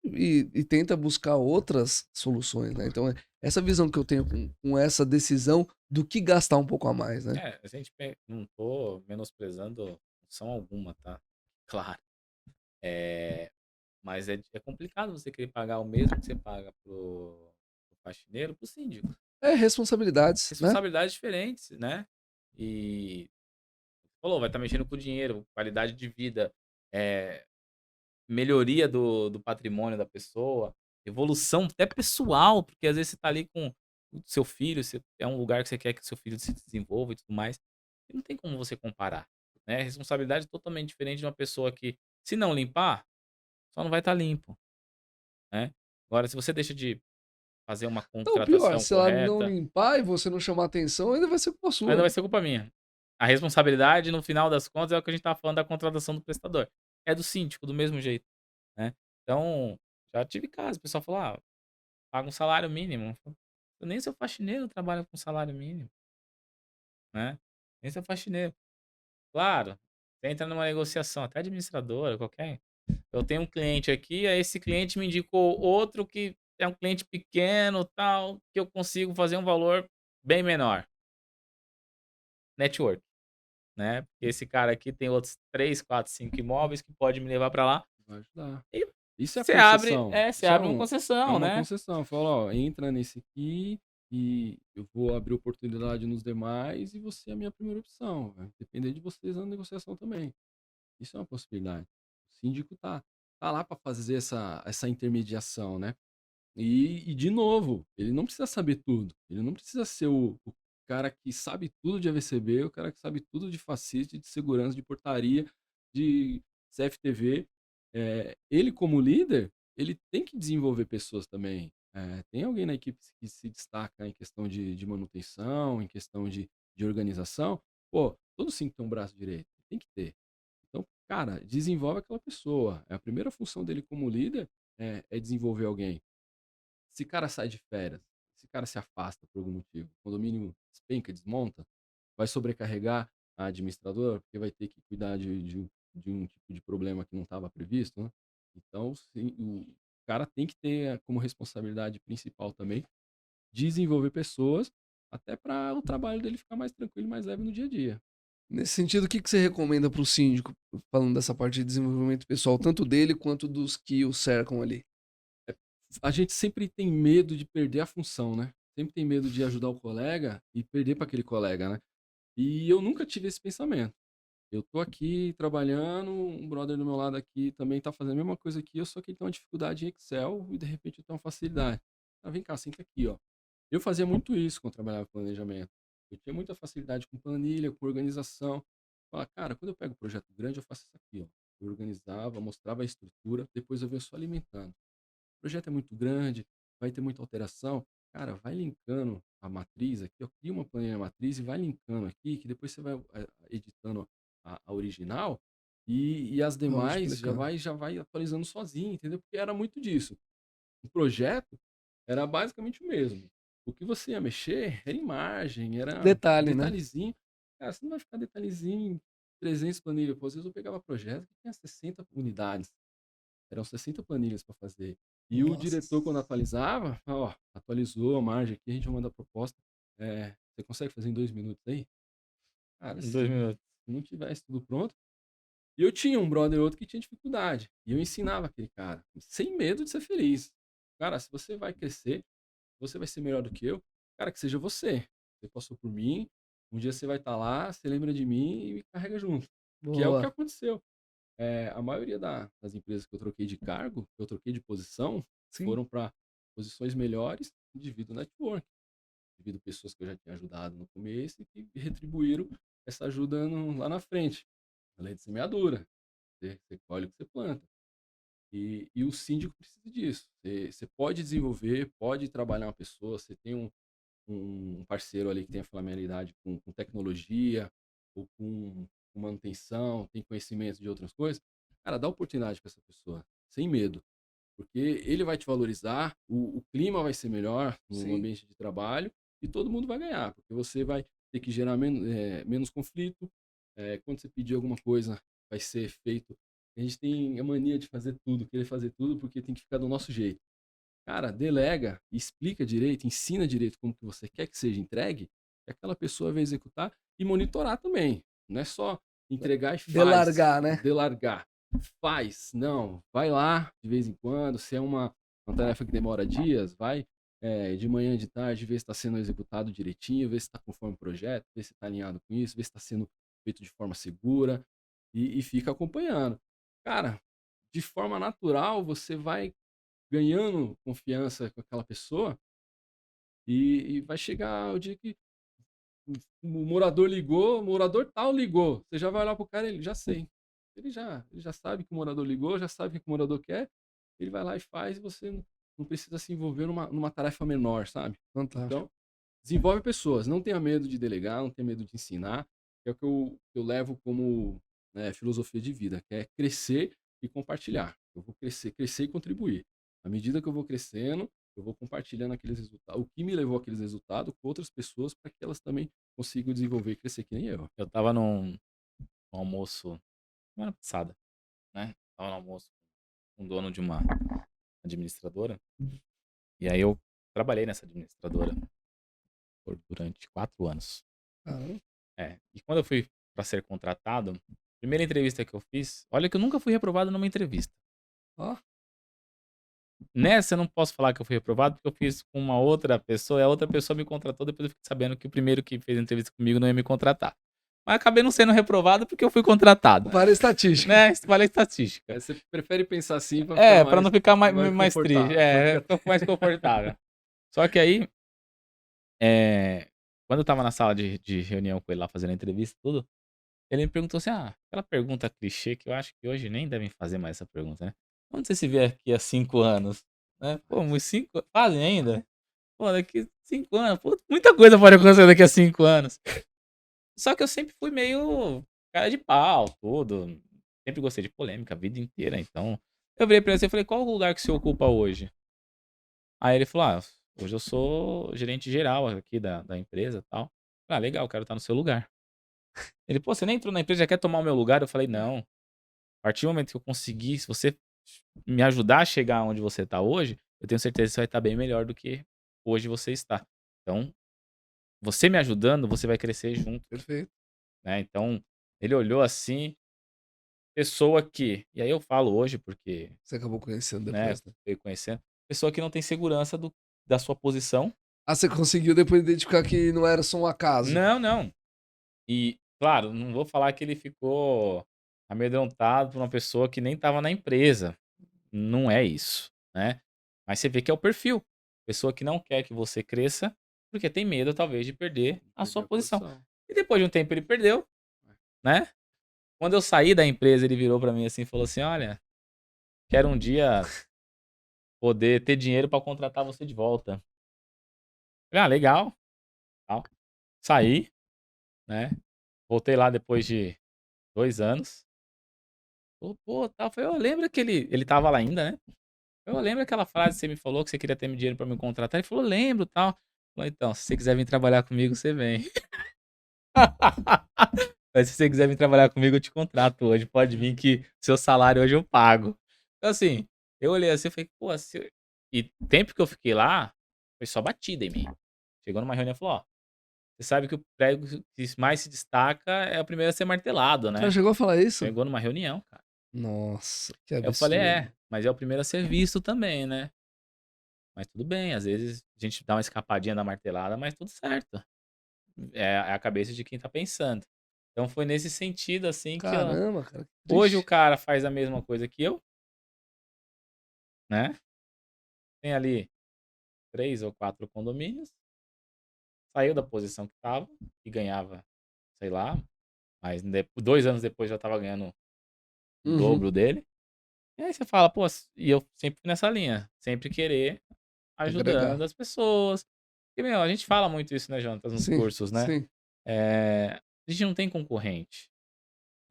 [SPEAKER 1] e tenta buscar outras soluções, né? Então, essa visão que eu tenho com essa decisão do que gastar um pouco a mais, né?
[SPEAKER 2] A gente não tô menosprezando função alguma, tá? Claro. Mas é complicado você querer pagar o mesmo que você paga pro faxineiro, pro síndico.
[SPEAKER 1] É responsabilidades, né?
[SPEAKER 2] Responsabilidades diferentes, né? E falou, vai estar mexendo com dinheiro, qualidade de vida, é, melhoria do patrimônio da pessoa, evolução até pessoal, porque às vezes você tá ali com o seu filho, é um lugar que você quer que o seu filho se desenvolva e tudo mais. E não tem como você comparar, né? Responsabilidade totalmente diferente de uma pessoa que, se não limpar, só não vai estar limpo, né? Agora, se você deixa de fazer uma
[SPEAKER 1] Não, pior,
[SPEAKER 2] contratação
[SPEAKER 1] se ela não
[SPEAKER 2] correta,
[SPEAKER 1] limpar e você não chamar atenção, ainda vai ser culpa
[SPEAKER 2] ainda
[SPEAKER 1] sua,
[SPEAKER 2] vai
[SPEAKER 1] né?
[SPEAKER 2] ser culpa minha. A responsabilidade, no final das contas, é o que a gente tá falando da contratação do prestador. É do síndico, do mesmo jeito, né? Então, já tive casos, o pessoal falou: "Ah, paga um salário mínimo". Eu falo, nem seu faxineiro trabalha com salário mínimo, né? Nem seu faxineiro. Claro, você entra numa negociação, até administradora, qualquer. Eu tenho um cliente aqui, aí esse cliente me indicou outro que é um cliente pequeno, tal, que eu consigo fazer um valor bem menor. Network, né? Porque esse cara aqui tem outros 3, 4, 5 imóveis que pode me levar para lá.
[SPEAKER 3] Vai ajudar.
[SPEAKER 2] E
[SPEAKER 3] Isso é a
[SPEAKER 2] você abre,
[SPEAKER 3] concessão.
[SPEAKER 2] você
[SPEAKER 3] Isso
[SPEAKER 2] abre uma
[SPEAKER 3] é
[SPEAKER 2] concessão,
[SPEAKER 3] uma
[SPEAKER 2] né?
[SPEAKER 3] concessão. Fala, ó, entra nesse aqui e eu vou abrir oportunidade nos demais e você é a minha primeira opção. Vai depender de vocês na negociação também. Isso é uma possibilidade. O síndico tá lá para fazer essa intermediação, né? E de novo, ele não precisa saber tudo. Ele não precisa ser o cara que sabe tudo de AVCB, o cara que sabe tudo de facite, de segurança, de portaria, de CFTV. Ele, como líder, ele tem que desenvolver pessoas também. Tem alguém na equipe que se destaca em questão de manutenção, em questão de organização. Pô, todo síndico tem um braço direito. Tem que ter. Então, cara, desenvolve aquela pessoa. A primeira função dele como líder é desenvolver alguém. Esse cara sai de férias, esse cara se afasta por algum motivo, o condomínio despenca, desmonta, vai sobrecarregar a administradora, porque vai ter que cuidar de um tipo de problema que não estava previsto, né? Então, sim, o cara tem que ter como responsabilidade principal também desenvolver pessoas, até para o trabalho dele ficar mais tranquilo e mais leve no dia a dia.
[SPEAKER 1] Nesse sentido, o que você recomenda para o síndico, falando dessa parte de desenvolvimento pessoal, tanto dele quanto dos que o cercam ali?
[SPEAKER 3] A gente sempre tem medo de perder a função, né? Sempre tem medo de ajudar o colega e perder para aquele colega, né? E eu nunca tive esse pensamento. Eu tô aqui trabalhando, um brother do meu lado aqui também tá fazendo a mesma coisa que eu, só que ele tem uma dificuldade em Excel e de repente eu tenho uma facilidade. Ah, vem cá, senta aqui, ó. Eu fazia muito isso quando trabalhava com planejamento. Eu tinha muita facilidade com planilha, com organização. Fala, cara, quando eu pego um projeto grande, eu faço isso aqui, ó. Eu organizava, mostrava a estrutura, depois eu venho só alimentando. O projeto é muito grande, vai ter muita alteração. Cara, vai linkando a matriz aqui, ó, cria uma planilha matriz e vai linkando aqui, que depois você vai editando a original e as
[SPEAKER 1] Vão
[SPEAKER 3] demais
[SPEAKER 1] explicando.
[SPEAKER 3] já vai atualizando sozinho, entendeu? Porque era muito disso. O projeto era basicamente o mesmo. O que você ia mexer era imagem, era
[SPEAKER 1] Detalhe, né?
[SPEAKER 3] detalhezinho. Cara, você não vai ficar detalhezinho em 300 planilhas. Pô, às vezes eu pegava projeto que tinha 60 unidades. Eram 60 planilhas para fazer. E o
[SPEAKER 1] Nossa.
[SPEAKER 3] diretor, quando atualizava, ó, atualizou a margem aqui, a gente manda a proposta. Você consegue fazer em 2 minutos aí? Cara,
[SPEAKER 2] Em 2
[SPEAKER 3] se
[SPEAKER 2] minutos.
[SPEAKER 3] não tivesse tudo pronto. E eu tinha um brother ou outro que tinha dificuldade. E eu ensinava aquele cara, sem medo de ser feliz. Cara, se você vai crescer, você vai ser melhor do que eu. Cara, que seja você. Você passou por mim, um dia você vai estar lá, você lembra de mim e me carrega junto. Que é o que
[SPEAKER 1] Boa.
[SPEAKER 3] aconteceu. A maioria das empresas que eu troquei de cargo, que eu troquei de posição,
[SPEAKER 1] Sim.
[SPEAKER 3] foram para posições melhores devido ao network, devido a pessoas que eu já tinha ajudado no começo e que retribuíram essa ajuda lá na frente. A lei de semeadura, você colhe o que você planta. E o síndico precisa disso. Você pode desenvolver, pode trabalhar uma pessoa, você tem um parceiro ali que tem a familiaridade com tecnologia ou com manutenção, tem conhecimento de outras coisas, cara, dá oportunidade para essa pessoa, sem medo, porque ele vai te valorizar, o clima vai ser melhor no
[SPEAKER 1] Sim.
[SPEAKER 3] ambiente de trabalho e todo mundo vai ganhar, porque você vai ter que gerar menos conflito. Quando você pedir alguma coisa, vai ser feito. A gente tem a mania de fazer tudo, querer fazer tudo, porque tem que ficar do nosso jeito. Cara, delega, explica direito, ensina direito como que você quer que seja entregue, que aquela pessoa vai executar e monitorar também. Não é só entregar e faz,
[SPEAKER 1] Delargar, né?
[SPEAKER 3] delargar. Faz, não, vai lá de vez em quando, se é uma tarefa que demora dias, vai de manhã, de tarde, ver se está sendo executado direitinho, ver se está conforme o projeto, ver se está alinhado com isso, ver se está sendo feito de forma segura e fica acompanhando. Cara, de forma natural, você vai ganhando confiança com aquela pessoa e vai chegar o dia que o morador ligou, o morador tal ligou. Você já vai olhar pro cara, ele já sei. Ele já sabe que o morador ligou, já sabe o que o morador quer. Ele vai lá e faz e você não precisa se envolver numa tarefa menor, sabe?
[SPEAKER 1] Fantástico.
[SPEAKER 3] Então, desenvolve pessoas. Não tenha medo de delegar, não tenha medo de ensinar. Que é o que eu levo como filosofia de vida, que é crescer e compartilhar. Eu vou crescer e contribuir. À medida que eu vou crescendo, eu vou compartilhando aqueles resultados, o que me levou àqueles resultados com outras pessoas para que elas também consigam desenvolver e crescer que nem eu.
[SPEAKER 2] Eu tava num almoço semana passada, né? Tava no almoço com o dono de uma administradora. E aí eu trabalhei nessa administradora durante 4 anos.
[SPEAKER 1] Caramba.
[SPEAKER 2] E quando eu fui para ser contratado, primeira entrevista que eu fiz, olha que eu nunca fui reprovado numa entrevista.
[SPEAKER 1] Ó,
[SPEAKER 2] Nessa eu não posso falar que eu fui reprovado, porque eu fiz com uma outra pessoa, e a outra pessoa me contratou, depois eu fiquei sabendo que o primeiro que fez a entrevista comigo não ia me contratar. Mas acabei não sendo reprovado porque eu fui contratado,
[SPEAKER 1] para a estatística.
[SPEAKER 2] né? Isso vale a estatística.
[SPEAKER 3] Você prefere pensar assim para ficar
[SPEAKER 2] Pra não ficar mais triste.
[SPEAKER 3] confortável.
[SPEAKER 2] Eu tô mais confortável. Só que aí, quando eu tava na sala de reunião com ele lá fazendo a entrevista e tudo, ele me perguntou assim: aquela pergunta clichê que eu acho que hoje nem devem fazer mais essa pergunta, né? Onde você se vê aqui há 5 anos? Né? Pô, uns 5. Fazem ainda? Pô, daqui 5 anos. Pô, muita coisa pode acontecer daqui a 5 anos. Só que eu sempre fui meio cara de pau, tudo. Sempre gostei de polêmica a vida inteira. Então, eu virei pra ele e falei: qual o lugar que você ocupa hoje? Aí ele falou: hoje eu sou gerente geral aqui da empresa e tal. Legal, quero estar no seu lugar. Ele: pô, você nem entrou na empresa, já quer tomar o meu lugar? Eu falei: não. A partir do momento que eu conseguir, se você me ajudar a chegar onde você tá hoje, eu tenho certeza que você vai estar bem melhor do que hoje você está. Então, você me ajudando, você vai crescer junto,
[SPEAKER 1] Perfeito.
[SPEAKER 2] né? Então, ele olhou assim, pessoa que, e aí eu falo hoje porque,
[SPEAKER 1] Você acabou conhecendo
[SPEAKER 2] né,
[SPEAKER 1] depois, né?
[SPEAKER 2] veio conhecendo, pessoa que não tem segurança da sua posição.
[SPEAKER 1] Você conseguiu depois identificar que não era só um acaso.
[SPEAKER 2] Não, não. E, claro, não vou falar que ele ficou amedrontado por uma pessoa que nem estava na empresa. Não é isso, né? Mas você vê que é o perfil. Pessoa que não quer que você cresça, porque tem medo, talvez, de perder a sua posição. E depois de um tempo ele perdeu, né? Quando eu saí da empresa, ele virou pra mim assim e falou assim: olha, quero um dia poder ter dinheiro pra contratar você de volta. Eu falei: legal. Tal. Saí, né? Voltei lá depois de 2 anos. Falou: pô, tal. Eu falei: eu lembro que ele tava lá ainda, né? Eu lembro aquela frase que você me falou que você queria ter dinheiro pra me contratar. Ele falou: lembro, tal. Falei: então, se você quiser vir trabalhar comigo, você vem. Mas se você quiser vir trabalhar comigo, eu te contrato hoje. Pode vir que seu salário hoje eu pago. Então, assim, eu olhei assim e falei: pô, e o tempo que eu fiquei lá, foi só batida em mim. Chegou numa reunião e falou: ó, você sabe que o prego que mais se destaca é o primeiro a ser martelado,
[SPEAKER 1] O
[SPEAKER 2] né?
[SPEAKER 1] cara chegou a falar isso?
[SPEAKER 2] Chegou numa reunião, cara.
[SPEAKER 1] Nossa, que
[SPEAKER 2] Eu falei:
[SPEAKER 1] absurdo.
[SPEAKER 2] mas é o primeiro a ser visto também, né? Mas tudo bem, às vezes a gente dá uma escapadinha da martelada, mas tudo certo. É a cabeça de quem tá pensando. Então foi nesse sentido, assim, que ó,
[SPEAKER 1] Caramba, cara, que
[SPEAKER 2] hoje o
[SPEAKER 1] triste.
[SPEAKER 2] cara faz a mesma coisa que eu, né? Tem ali 3 ou 4 condomínios, saiu da posição que tava e ganhava, sei lá, mas 2 anos depois já tava ganhando o
[SPEAKER 1] Uhum.
[SPEAKER 2] dobro dele. E aí você fala: pô, e eu sempre fui nessa linha, sempre querer
[SPEAKER 1] Agregar.
[SPEAKER 2] ajudando as pessoas. Porque, meu, a gente fala muito isso, né, Jonatas, nos
[SPEAKER 1] Sim,
[SPEAKER 2] cursos, né?
[SPEAKER 1] sim.
[SPEAKER 2] A gente não tem concorrente.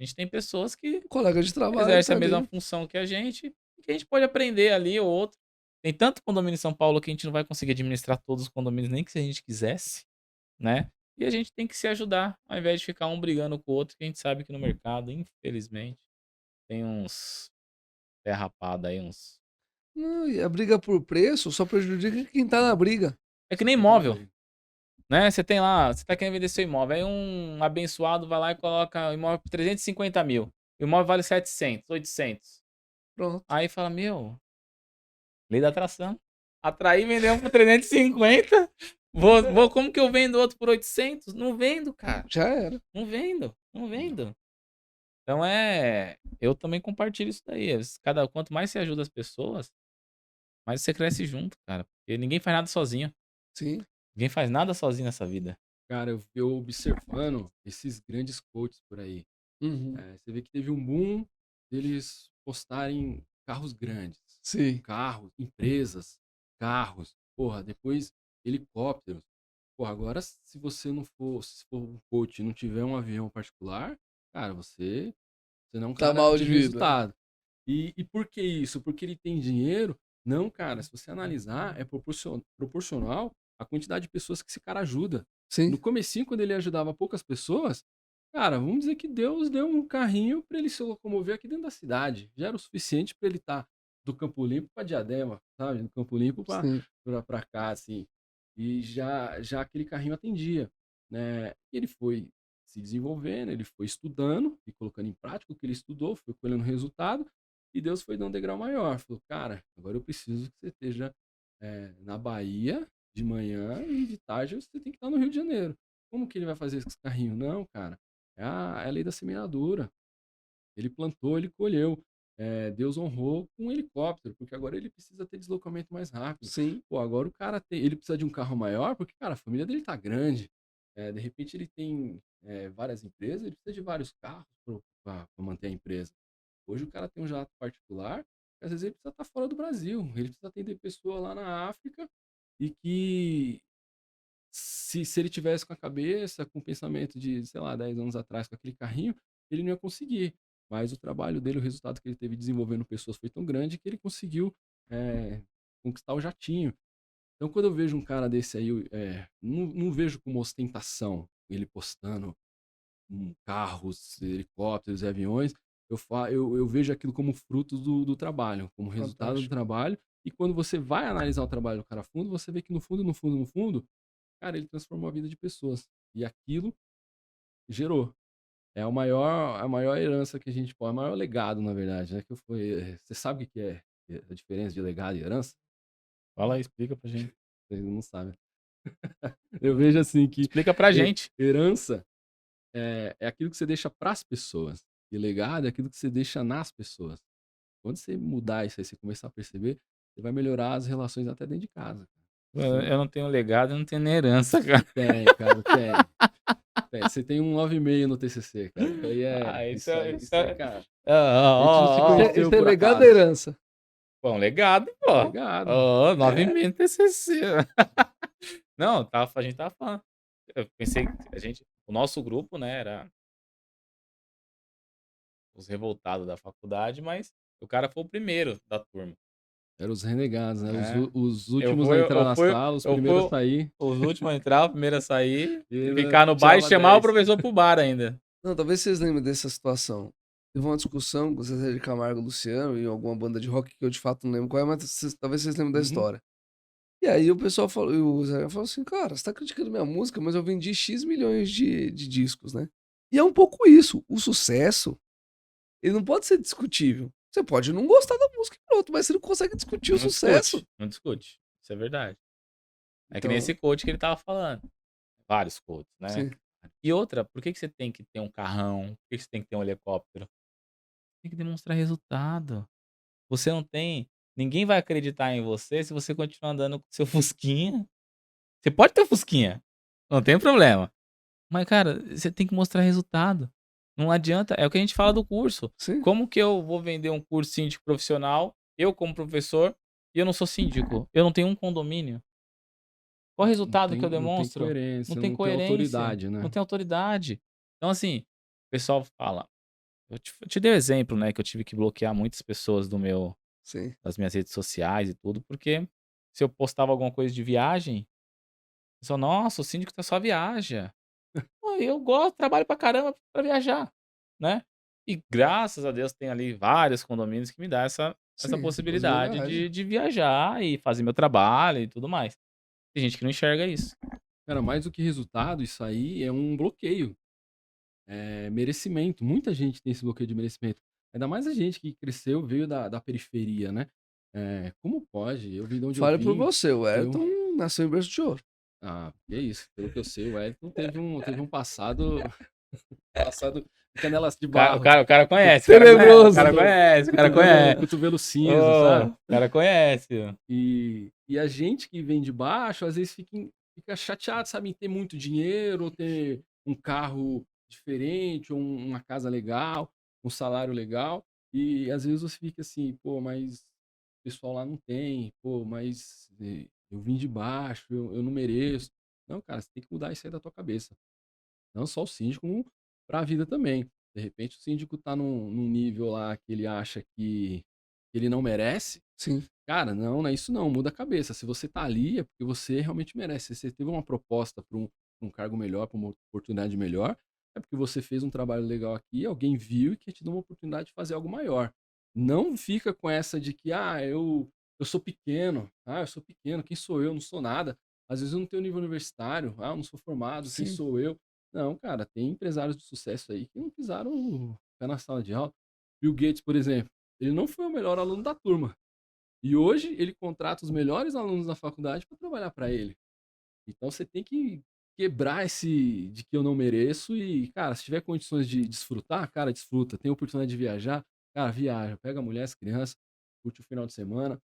[SPEAKER 2] A gente tem pessoas que
[SPEAKER 1] Colega de trabalho
[SPEAKER 2] exercem
[SPEAKER 1] tá
[SPEAKER 2] a mesma
[SPEAKER 1] ali.
[SPEAKER 2] função que a gente e que a gente pode aprender ali ou outro. Tem tanto condomínio em São Paulo que a gente não vai conseguir administrar todos os condomínios nem que se a gente quisesse, né? E a gente tem que se ajudar, ao invés de ficar um brigando com o outro, que a gente sabe que no mercado, infelizmente, tem uns pé rapado aí, uns.
[SPEAKER 1] Não, e a briga por preço só prejudica quem tá na briga.
[SPEAKER 2] É que
[SPEAKER 3] Só
[SPEAKER 2] nem
[SPEAKER 3] quem tá na
[SPEAKER 2] imóvel,
[SPEAKER 3] briga.
[SPEAKER 2] né? Você tem lá, você tá querendo vender seu imóvel, aí um abençoado vai lá e coloca o imóvel por 350 mil. O imóvel vale 700, 800.
[SPEAKER 1] Pronto.
[SPEAKER 2] Aí fala, meu, lei da atração. Atrair, vender um por 350. Como que eu vendo outro por 800? Não vendo, cara.
[SPEAKER 1] Já era.
[SPEAKER 2] Não vendo, não vendo. Então eu também compartilho isso daí. Quanto mais você ajuda as pessoas, mais você cresce junto, cara. Porque ninguém faz nada sozinho.
[SPEAKER 1] Sim.
[SPEAKER 2] Ninguém faz nada sozinho nessa vida.
[SPEAKER 3] Cara, eu observando esses grandes coaches por aí,
[SPEAKER 1] Uhum.
[SPEAKER 3] você vê que teve um boom deles postarem carros grandes.
[SPEAKER 1] Sim.
[SPEAKER 3] Carros, empresas, carros, porra, depois helicópteros. Porra, agora se você não for, se for um coach e não tiver um avião particular, cara, você não é um
[SPEAKER 1] Tá
[SPEAKER 3] cara
[SPEAKER 1] mal
[SPEAKER 3] de
[SPEAKER 1] de vida.
[SPEAKER 3] resultado. E por que isso? Porque ele tem dinheiro? Não, cara, se você analisar, é proporcional à quantidade de pessoas que esse cara ajuda.
[SPEAKER 1] Sim.
[SPEAKER 3] No comecinho, quando ele ajudava poucas pessoas, cara, vamos dizer que Deus deu um carrinho para ele se locomover aqui dentro da cidade. Já era o suficiente para ele estar do Campo Limpo para Diadema, sabe? Do Campo Limpo
[SPEAKER 1] Sim.
[SPEAKER 3] para cá, assim. E já aquele carrinho atendia, né? E ele foi se desenvolvendo, ele foi estudando e colocando em prática o que ele estudou, foi colhendo resultado, e Deus foi dando um degrau maior. Falou, cara, agora eu preciso que você esteja na Bahia de manhã e de tarde você tem que estar no Rio de Janeiro. Como que ele vai fazer esse carrinho? Não, cara, é a lei da semeadura. Ele plantou, ele colheu. Deus honrou com um helicóptero, porque agora ele precisa ter deslocamento mais rápido.
[SPEAKER 1] Sim.
[SPEAKER 3] Pô, agora o cara ele precisa de um carro maior, porque, cara, a família dele tá grande. De repente ele tem várias empresas, ele precisa de vários carros para manter a empresa. Hoje o cara tem um jato particular, às vezes ele precisa estar fora do Brasil, ele precisa atender pessoa lá na África e que se ele tivesse com a cabeça, com o pensamento de, sei lá, 10 anos atrás, com aquele carrinho, ele não ia conseguir. Mas o trabalho dele, o resultado que ele teve desenvolvendo pessoas foi tão grande que ele conseguiu conquistar o jatinho. Então, quando eu vejo um cara desse aí, não vejo como ostentação ele postando carros, helicópteros e aviões. Eu vejo aquilo como fruto do trabalho, como resultado do
[SPEAKER 1] Fantástico.
[SPEAKER 3] trabalho. E quando você vai analisar o trabalho do cara a fundo, você vê que no fundo, no fundo, no fundo, cara, ele transformou a vida de pessoas. E aquilo gerou. É a maior herança que a gente pode, o maior legado, na verdade, né? Você sabe o que é a diferença de legado e herança?
[SPEAKER 2] Fala aí, explica pra gente.
[SPEAKER 3] Você não sabe. Eu vejo assim que
[SPEAKER 2] Explica pra gente.
[SPEAKER 3] herança é aquilo que você deixa para as pessoas. E legado é aquilo que você deixa nas pessoas. Quando você mudar isso aí, você começar a perceber, você vai melhorar as relações até dentro de casa.
[SPEAKER 2] Eu não tenho legado, eu não tenho nem herança, cara.
[SPEAKER 3] Tem, cara, tem. Você tem um 9,5 no TCC, cara. Isso aí
[SPEAKER 2] Isso
[SPEAKER 3] isso aí, cara.
[SPEAKER 2] Ó,
[SPEAKER 3] A gente não se
[SPEAKER 2] ó, ó.
[SPEAKER 3] conheceu
[SPEAKER 1] Isso é
[SPEAKER 3] por
[SPEAKER 1] legado
[SPEAKER 3] acaso.
[SPEAKER 1] da herança.
[SPEAKER 2] Pô, um legado, pô.
[SPEAKER 3] Legado.
[SPEAKER 2] Ó, 9,5 TCC. Não, a gente tava falando. Eu pensei que o nosso grupo, né, era os revoltados da faculdade, mas o cara foi o primeiro da turma.
[SPEAKER 3] Eram os renegados, né?
[SPEAKER 2] É.
[SPEAKER 3] Os
[SPEAKER 2] Eu
[SPEAKER 3] últimos
[SPEAKER 2] fui,
[SPEAKER 3] a entrar
[SPEAKER 2] eu
[SPEAKER 3] na
[SPEAKER 2] fui,
[SPEAKER 3] sala, os
[SPEAKER 2] eu
[SPEAKER 3] primeiros a
[SPEAKER 2] fui
[SPEAKER 3] sair.
[SPEAKER 2] os últimos a entrar, o primeiro a sair,
[SPEAKER 3] E
[SPEAKER 2] e
[SPEAKER 3] ainda
[SPEAKER 2] ficar no bar e
[SPEAKER 3] tirava
[SPEAKER 2] chamar o
[SPEAKER 3] 10.
[SPEAKER 2] professor pro bar ainda.
[SPEAKER 1] Não, talvez vocês lembrem dessa situação. Teve uma discussão com o Zezé de Camargo e Luciano e alguma banda de rock que eu de fato não lembro qual é, mas talvez vocês lembrem da
[SPEAKER 3] Uhum.
[SPEAKER 1] história. E aí o pessoal falou, e o Zé falou assim, cara, você tá criticando minha música, mas eu vendi X milhões de discos, né? E é um pouco isso. O sucesso, ele não pode ser discutível. Você pode não gostar da música e pronto, mas você não consegue discutir o
[SPEAKER 2] Não
[SPEAKER 1] sucesso.
[SPEAKER 2] discute, não discute. Isso é verdade. É que
[SPEAKER 1] Então,
[SPEAKER 2] nem esse coach que ele tava falando. Vários coaches, né?
[SPEAKER 1] sim.
[SPEAKER 2] E outra, por que você tem que ter um carrão? Por que você tem que ter um helicóptero? Tem que demonstrar resultado. Você não tem. Ninguém vai acreditar em você se você continuar andando com seu Fusquinha. Você pode ter um Fusquinha. Não tem problema. Mas, cara, você tem que mostrar resultado. Não adianta. É o que a gente fala do curso.
[SPEAKER 1] Sim.
[SPEAKER 2] Como que eu vou vender um curso síndico profissional, eu como professor, e eu não sou síndico? Eu não tenho um condomínio? Qual o resultado que eu demonstro?
[SPEAKER 3] Não
[SPEAKER 2] Não
[SPEAKER 3] tem
[SPEAKER 2] tem
[SPEAKER 3] coerência,
[SPEAKER 2] coerência.
[SPEAKER 3] não tem autoridade, né?
[SPEAKER 2] Não tem autoridade. Então, assim, o pessoal fala. Eu te dei o exemplo, né? Que eu tive que bloquear muitas pessoas
[SPEAKER 1] Sim.
[SPEAKER 2] das minhas redes sociais e tudo, porque se eu postava alguma coisa de viagem, o pessoal, nossa, o síndico tá só viaja. eu gosto, trabalho pra caramba pra viajar, né? E graças a Deus tem ali vários condomínios que me dá essa
[SPEAKER 1] Sim,
[SPEAKER 2] possibilidade
[SPEAKER 1] possibilidade.
[SPEAKER 2] de viajar e fazer meu trabalho e tudo mais. Tem gente que não enxerga isso.
[SPEAKER 3] Cara, mais do que resultado, isso aí é um bloqueio. É merecimento. Muita gente tem esse bloqueio de merecimento. Ainda mais a gente que cresceu, veio da periferia, né? Como pode? Eu vim de onde eu
[SPEAKER 1] Fale por
[SPEAKER 3] vim,
[SPEAKER 1] você, o
[SPEAKER 3] eu...
[SPEAKER 1] Ayrton nasceu em berço de ouro.
[SPEAKER 3] Que isso. Pelo que eu sei, o Wellington teve um passado... passado de canelas de
[SPEAKER 2] O cara, o
[SPEAKER 3] barro.
[SPEAKER 2] cara, o cara conhece.
[SPEAKER 1] Tenebroso.
[SPEAKER 2] O cara conhece, o cara conhece.
[SPEAKER 3] Cotovelo cinza,
[SPEAKER 2] Ô,
[SPEAKER 3] sabe?
[SPEAKER 2] o cara conhece.
[SPEAKER 3] E a gente que vem de baixo, às vezes fica chateado, sabe, em ter muito dinheiro, ou ter um carro diferente, ou uma casa legal, um salário legal. E às vezes você fica assim, pô, mas o pessoal lá não tem, pô, mas eu vim de baixo, eu não mereço. Não, cara, você tem que mudar isso aí da tua cabeça. Não só o síndico, como para a vida também. De repente o síndico tá num nível lá que ele acha que ele não merece.
[SPEAKER 1] Sim.
[SPEAKER 3] Cara, não é isso não, muda a cabeça. Se você tá ali, é porque você realmente merece. Se você teve uma proposta para um cargo melhor, para uma oportunidade melhor, é porque você fez um trabalho legal aqui, alguém viu e quer te dar uma oportunidade de fazer algo maior. Não fica com essa de que, eu sou pequeno, eu sou pequeno, quem sou eu? Não sou nada. Às vezes eu não tenho nível universitário, eu não sou formado, quem
[SPEAKER 1] Sim.
[SPEAKER 3] sou eu? Não, cara, tem empresários de sucesso aí que não pisaram o pé na sala de aula. Bill Gates, por exemplo, ele não foi o melhor aluno da turma. E hoje ele contrata os melhores alunos da faculdade para trabalhar para ele. Então você tem que quebrar esse de que eu não mereço e, cara, se tiver condições de desfrutar, cara, desfruta. Tem oportunidade de viajar, cara, viaja. Pega a mulher, as crianças, curte o final de semana.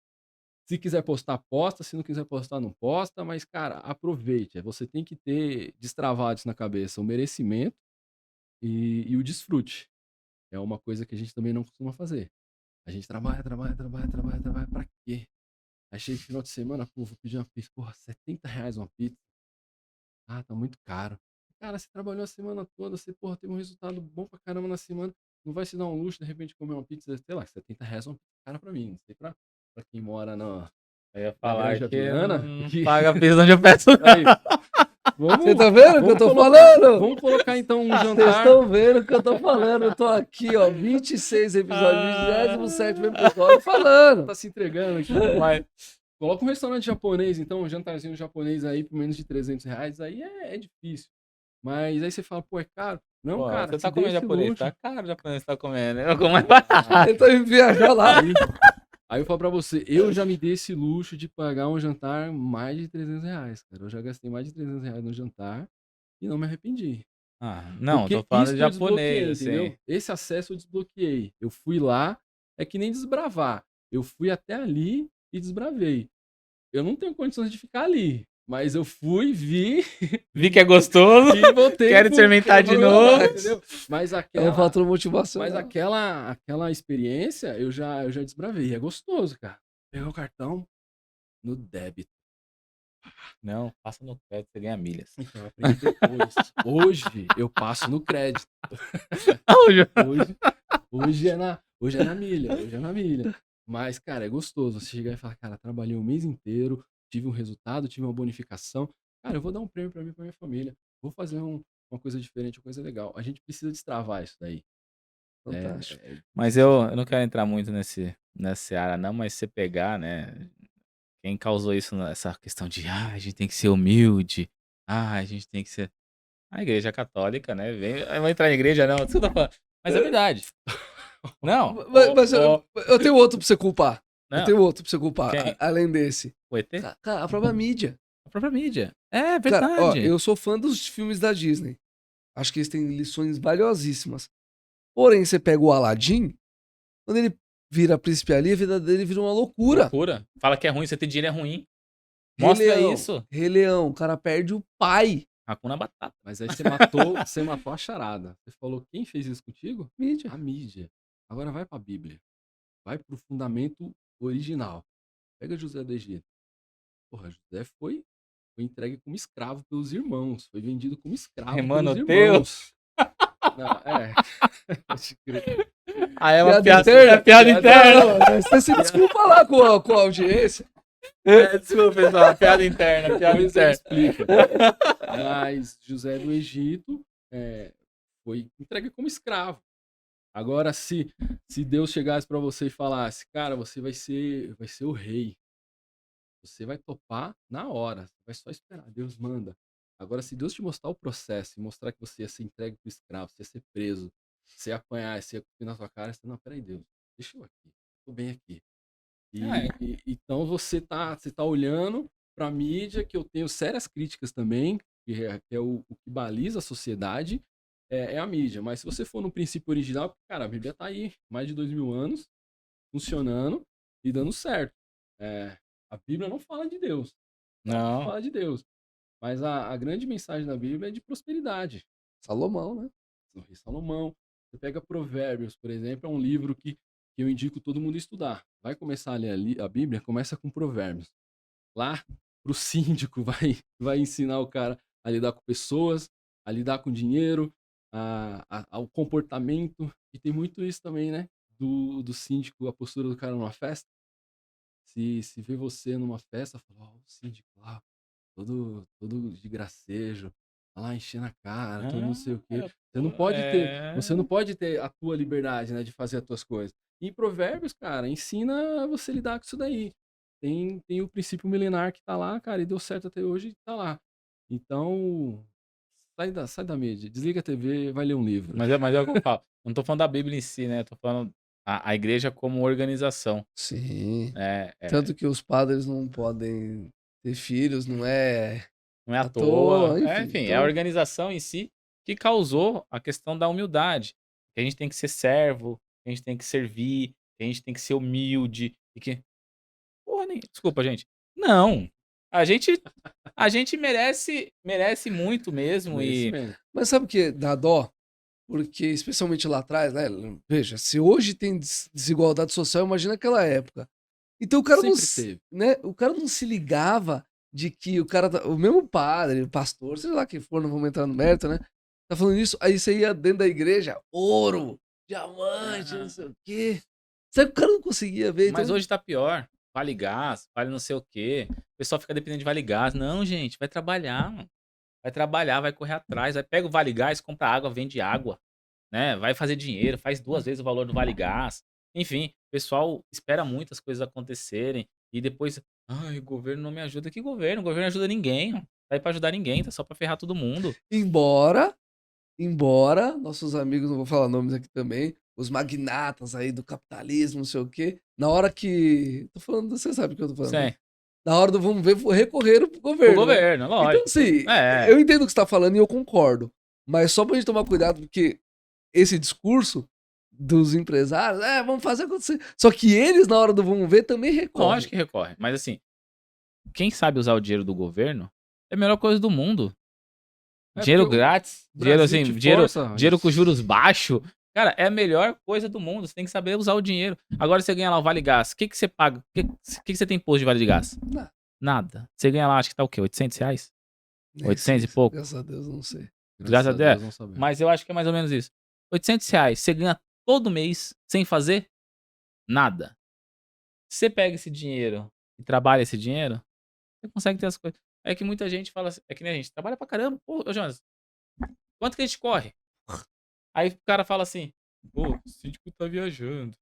[SPEAKER 3] Se quiser postar, posta. Se não quiser postar, não posta. Mas, cara, aproveite. Você tem que ter destravados na cabeça o merecimento e o desfrute. É uma coisa que a gente também não costuma fazer. A gente trabalha pra quê? Aí chega no final de semana, pô, vou pedir uma pizza. Porra, R$ 70 uma pizza. Tá muito caro. Cara, você trabalhou a semana toda, você, porra, teve um resultado bom pra caramba na semana. Não vai se dar um luxo, de repente, comer uma pizza, sei lá, R$ 70 é uma pizza cara pra mim. Não sei pra quem mora
[SPEAKER 2] Eu ia
[SPEAKER 3] na
[SPEAKER 2] falar
[SPEAKER 3] Granja
[SPEAKER 2] que
[SPEAKER 3] Viana.
[SPEAKER 2] não
[SPEAKER 3] Que...
[SPEAKER 2] paga pizza onde eu peço.
[SPEAKER 3] Aí,
[SPEAKER 1] Você tá vendo o que eu tô falando?
[SPEAKER 3] Vamos colocar então um
[SPEAKER 1] Vocês
[SPEAKER 3] jantar.
[SPEAKER 1] estão vendo o que eu tô falando? Eu tô aqui, ó, 26 episódios, 27º episódio falando.
[SPEAKER 3] Tá se entregando aqui.
[SPEAKER 2] Mas,
[SPEAKER 3] Coloca um restaurante japonês, então, um jantarzinho japonês aí por menos de R$ 300. Aí é difícil. Mas aí você fala, pô, é caro. Não,
[SPEAKER 2] pô,
[SPEAKER 3] cara,
[SPEAKER 2] você tá
[SPEAKER 3] se dê
[SPEAKER 2] comendo
[SPEAKER 3] esse
[SPEAKER 2] japonês,
[SPEAKER 3] luxo.
[SPEAKER 2] tá caro o japonês que tá comendo. Eu como mais barato.
[SPEAKER 1] Ele tá indo viajar lá.
[SPEAKER 3] Aí eu falo pra você, eu já me dei esse luxo de pagar um jantar mais de R$ 300, cara. Eu já gastei mais de R$ 300 no jantar e não me arrependi.
[SPEAKER 2] Não,
[SPEAKER 3] Porque
[SPEAKER 2] tô falando
[SPEAKER 3] isso
[SPEAKER 2] de
[SPEAKER 3] que eu desbloqueei,
[SPEAKER 2] japonês, assim.
[SPEAKER 3] entendeu? Esse acesso eu desbloqueei. Eu fui lá, é que nem desbravar. Eu fui até ali e desbravei. Eu não tenho condições de ficar ali, mas eu fui, vi
[SPEAKER 2] Vi que é gostoso.
[SPEAKER 3] e voltei.
[SPEAKER 2] Quero experimentar de novo.
[SPEAKER 3] Entendeu? Mas
[SPEAKER 1] É um
[SPEAKER 3] aquela,
[SPEAKER 1] fator motivacional.
[SPEAKER 3] mas aquela experiência eu já desbravei. É gostoso, cara. Pegar o cartão no débito.
[SPEAKER 2] Não, passa no crédito, você ganha milhas.
[SPEAKER 3] Então, eu aprendi depois. Hoje eu passo no crédito. Hoje é na milha. Hoje é na milha. Mas, cara, é gostoso. Você chegar e falar, cara, trabalhei o mês inteiro, tive um resultado, tive uma bonificação. Cara, eu vou dar um prêmio pra mim e pra minha família. Vou fazer uma coisa diferente, uma coisa legal. A gente precisa destravar isso daí.
[SPEAKER 1] Fantástico.
[SPEAKER 2] Mas eu não quero entrar muito nessa área, não, mas se você pegar, né? Quem causou isso, essa questão de a gente tem que ser humilde, a gente tem que ser. A igreja católica, né? Eu vou entrar na igreja, não. Isso que eu tô falando. Mas é verdade. Não.
[SPEAKER 1] Mas eu tenho outro pra você culpar.
[SPEAKER 2] Não.
[SPEAKER 1] Eu tenho outro pra você culpar,
[SPEAKER 2] Quem?
[SPEAKER 1] além desse.
[SPEAKER 2] O ET?
[SPEAKER 1] Cara, a própria mídia.
[SPEAKER 2] A própria mídia. É verdade.
[SPEAKER 1] Cara, ó, eu sou fã dos filmes da Disney. Acho que eles têm lições valiosíssimas. Porém, você pega o Aladdin, quando ele vira príncipe ali, a vida dele vira uma loucura.
[SPEAKER 2] Loucura. Fala que é ruim, você ter dinheiro é ruim. Mostra
[SPEAKER 1] Rei Leão,
[SPEAKER 2] isso.
[SPEAKER 1] Rei Leão, o cara perde o pai.
[SPEAKER 2] Hakuna Batata.
[SPEAKER 3] Mas aí você matou a charada. Você falou, quem fez isso contigo?
[SPEAKER 1] Mídia.
[SPEAKER 3] A mídia. Agora vai pra Bíblia. Vai pro fundamento original. Pega José do Egito. Porra, José foi entregue como escravo pelos irmãos. Foi vendido como escravo
[SPEAKER 2] Remano
[SPEAKER 3] pelos
[SPEAKER 2] teu.
[SPEAKER 3] irmãos. Não, Pode crer.
[SPEAKER 2] É uma
[SPEAKER 1] Piada
[SPEAKER 2] piada
[SPEAKER 1] interna.
[SPEAKER 2] é piada interna.
[SPEAKER 1] Não, você se desculpa lá com a audiência.
[SPEAKER 2] Desculpa, pessoal. Piada interna, piada
[SPEAKER 3] Depois eu
[SPEAKER 2] interna.
[SPEAKER 3] explico. Mas José do Egito é, foi entregue como escravo. Agora, se Deus chegasse para você e falasse, cara, você vai ser o rei, você vai topar na hora, você vai só esperar, Deus manda. Agora, se Deus te mostrar o processo e mostrar que você ia ser entregue para escravo, você ia ser preso, você ia apanhar, você ia cuspir na sua cara, você, não, peraí, Deus, deixa eu aqui, tô bem aqui.
[SPEAKER 2] É,
[SPEAKER 3] Então você tá olhando para a mídia, que eu tenho sérias críticas também, que é o que baliza a sociedade, é a mídia. Mas se você for no princípio original, cara, a Bíblia tá aí, mais de 2000 anos, funcionando e dando certo. É, a Bíblia não fala de Deus, ela não
[SPEAKER 2] não.
[SPEAKER 3] fala de Deus. Mas a grande mensagem da Bíblia é de prosperidade.
[SPEAKER 1] Salomão, né?
[SPEAKER 3] O rei Salomão. Você pega Provérbios, por exemplo, é um livro que eu indico todo mundo estudar. Vai começar a ler a Bíblia, começa com Provérbios. Lá, pro síndico, vai ensinar o cara a lidar com pessoas, a lidar com dinheiro, ao comportamento. E tem muito isso também, né? Do síndico, a postura do cara numa festa. Se vê você numa festa, fala, ó, o síndico lá, todo de gracejo, tá lá enchendo a cara, todo não sei o quê.
[SPEAKER 2] Ah,
[SPEAKER 3] Você não
[SPEAKER 2] pô,
[SPEAKER 3] pode ter,
[SPEAKER 2] é.
[SPEAKER 3] você não pode ter a tua liberdade, né, de fazer as tuas coisas. E em Provérbios, cara, ensina você a lidar com isso daí. Tem o princípio milenar que tá lá, cara, e deu certo até hoje, e tá lá. Então, sai da mídia, desliga a TV, vai ler um livro.
[SPEAKER 2] Mas é o que eu falo. Eu não tô falando da Bíblia em si, né? Eu tô falando a igreja como organização.
[SPEAKER 1] Sim.
[SPEAKER 2] É,
[SPEAKER 1] Tanto que os padres não podem ter filhos, não é
[SPEAKER 2] não é à
[SPEAKER 1] à
[SPEAKER 2] toa.
[SPEAKER 1] toa,
[SPEAKER 2] É,
[SPEAKER 1] enfim.
[SPEAKER 2] enfim, é a
[SPEAKER 1] Então,
[SPEAKER 2] organização em si que causou a questão da humildade. Que a gente tem que ser servo, que a gente tem que servir, que a gente tem que ser humilde. E que. Porra, nem. Desculpa, gente. Não. A gente, a gente merece muito mesmo. E.
[SPEAKER 3] Merecimento.
[SPEAKER 1] mas sabe o que dá dó? Porque, especialmente lá atrás, né? Veja, se hoje tem desigualdade social, imagina aquela época. Então o cara não,
[SPEAKER 3] Sempre teve.
[SPEAKER 1] né, o cara não se ligava de que o cara, o mesmo padre, o pastor, sei lá quem for, não vamos entrar no mérito, né? Tá falando isso, aí você ia dentro da igreja, ouro, diamante, não sei o quê. Sabe que o cara não conseguia ver,
[SPEAKER 2] Mas
[SPEAKER 1] então
[SPEAKER 2] hoje tá pior. Vale gás, vale não sei o quê. O pessoal fica dependendo de vale gás. Não, gente, vai trabalhar, mano. Vai trabalhar, vai correr atrás, vai pega o vale gás, compra água, vende água, né? Vai fazer dinheiro, faz 2 vezes o valor do vale gás. Enfim, o pessoal espera muitas coisas acontecerem e depois, ai, o governo não me ajuda. Que governo? O governo não ajuda ninguém. Ó. Tá aí pra ajudar ninguém, tá só pra ferrar todo mundo.
[SPEAKER 1] embora, embora nossos amigos, não vou falar nomes aqui também, os magnatas aí do capitalismo, não sei o quê, na hora que, tô falando, você sabe o que eu tô falando, né?
[SPEAKER 2] Sim,
[SPEAKER 1] Na hora do vamos ver, recorreram pro
[SPEAKER 2] o
[SPEAKER 1] governo, né?
[SPEAKER 2] governo,
[SPEAKER 1] Então,
[SPEAKER 2] lógico.
[SPEAKER 1] assim,
[SPEAKER 2] É,
[SPEAKER 1] eu entendo o que você tá falando e eu concordo. Mas só pra gente tomar cuidado, porque esse discurso dos empresários, vamos fazer acontecer. Só que eles, na hora do vamos ver, também
[SPEAKER 2] lógico
[SPEAKER 1] recorrem.
[SPEAKER 2] que recorre. Mas assim, quem sabe usar o dinheiro do governo é a melhor coisa do mundo.
[SPEAKER 3] É porque
[SPEAKER 2] Dinheiro
[SPEAKER 3] o
[SPEAKER 2] grátis, dinheiro
[SPEAKER 3] Brasil
[SPEAKER 2] assim,
[SPEAKER 3] te
[SPEAKER 2] dinheiro,
[SPEAKER 3] força a
[SPEAKER 2] dinheiro com
[SPEAKER 3] isso.
[SPEAKER 2] juros baixos. Cara, é a melhor coisa do mundo. Você tem que saber usar o dinheiro. Agora você ganha lá o Vale Gás. O que, que você paga? O que você tem imposto de Vale de Gás?
[SPEAKER 1] Não,
[SPEAKER 2] Nada. Você ganha lá, acho que tá o quê? R$ 800?
[SPEAKER 1] nem
[SPEAKER 2] 800
[SPEAKER 1] sei.
[SPEAKER 2] e pouco?
[SPEAKER 1] Graças a Deus, não sei.
[SPEAKER 3] Graças
[SPEAKER 2] Graças a
[SPEAKER 3] a
[SPEAKER 2] Deus.
[SPEAKER 3] Deus, não sabemos.
[SPEAKER 2] Mas eu acho que é mais ou menos isso. R$ 800. Você ganha todo mês sem fazer nada. Você pega esse dinheiro e trabalha esse dinheiro, você consegue ter as coisas. É que muita gente fala assim, é que nem a gente trabalha pra caramba. Pô, ô Jonas, quanto que a gente corre? Aí o cara fala assim, pô, o síndico tá viajando.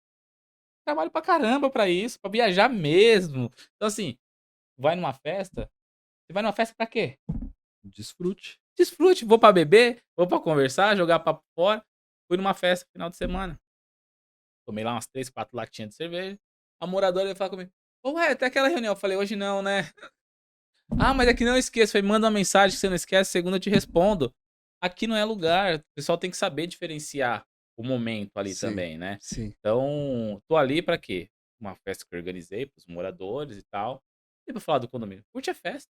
[SPEAKER 2] Trabalho pra caramba pra isso, pra viajar mesmo. Então, assim, vai numa festa. Você vai numa festa pra quê?
[SPEAKER 3] Desfrute.
[SPEAKER 2] Desfrute. Vou pra beber, vou pra conversar, jogar papo fora. Fui numa festa no final de semana. Tomei lá umas 3, 4 latinhas de cerveja. A moradora veio falar comigo. Ué, até aquela reunião. Eu falei, hoje não, né? Ah, mas é que não esqueça. Falei, manda uma mensagem que você não esquece, segunda eu te respondo. Aqui não é lugar. O pessoal tem que saber diferenciar o momento ali
[SPEAKER 1] Sim,
[SPEAKER 2] também, né?
[SPEAKER 1] sim.
[SPEAKER 2] Então, tô ali pra quê? Uma festa que eu organizei pros moradores e tal. E pra falar do condomínio. Curte a festa.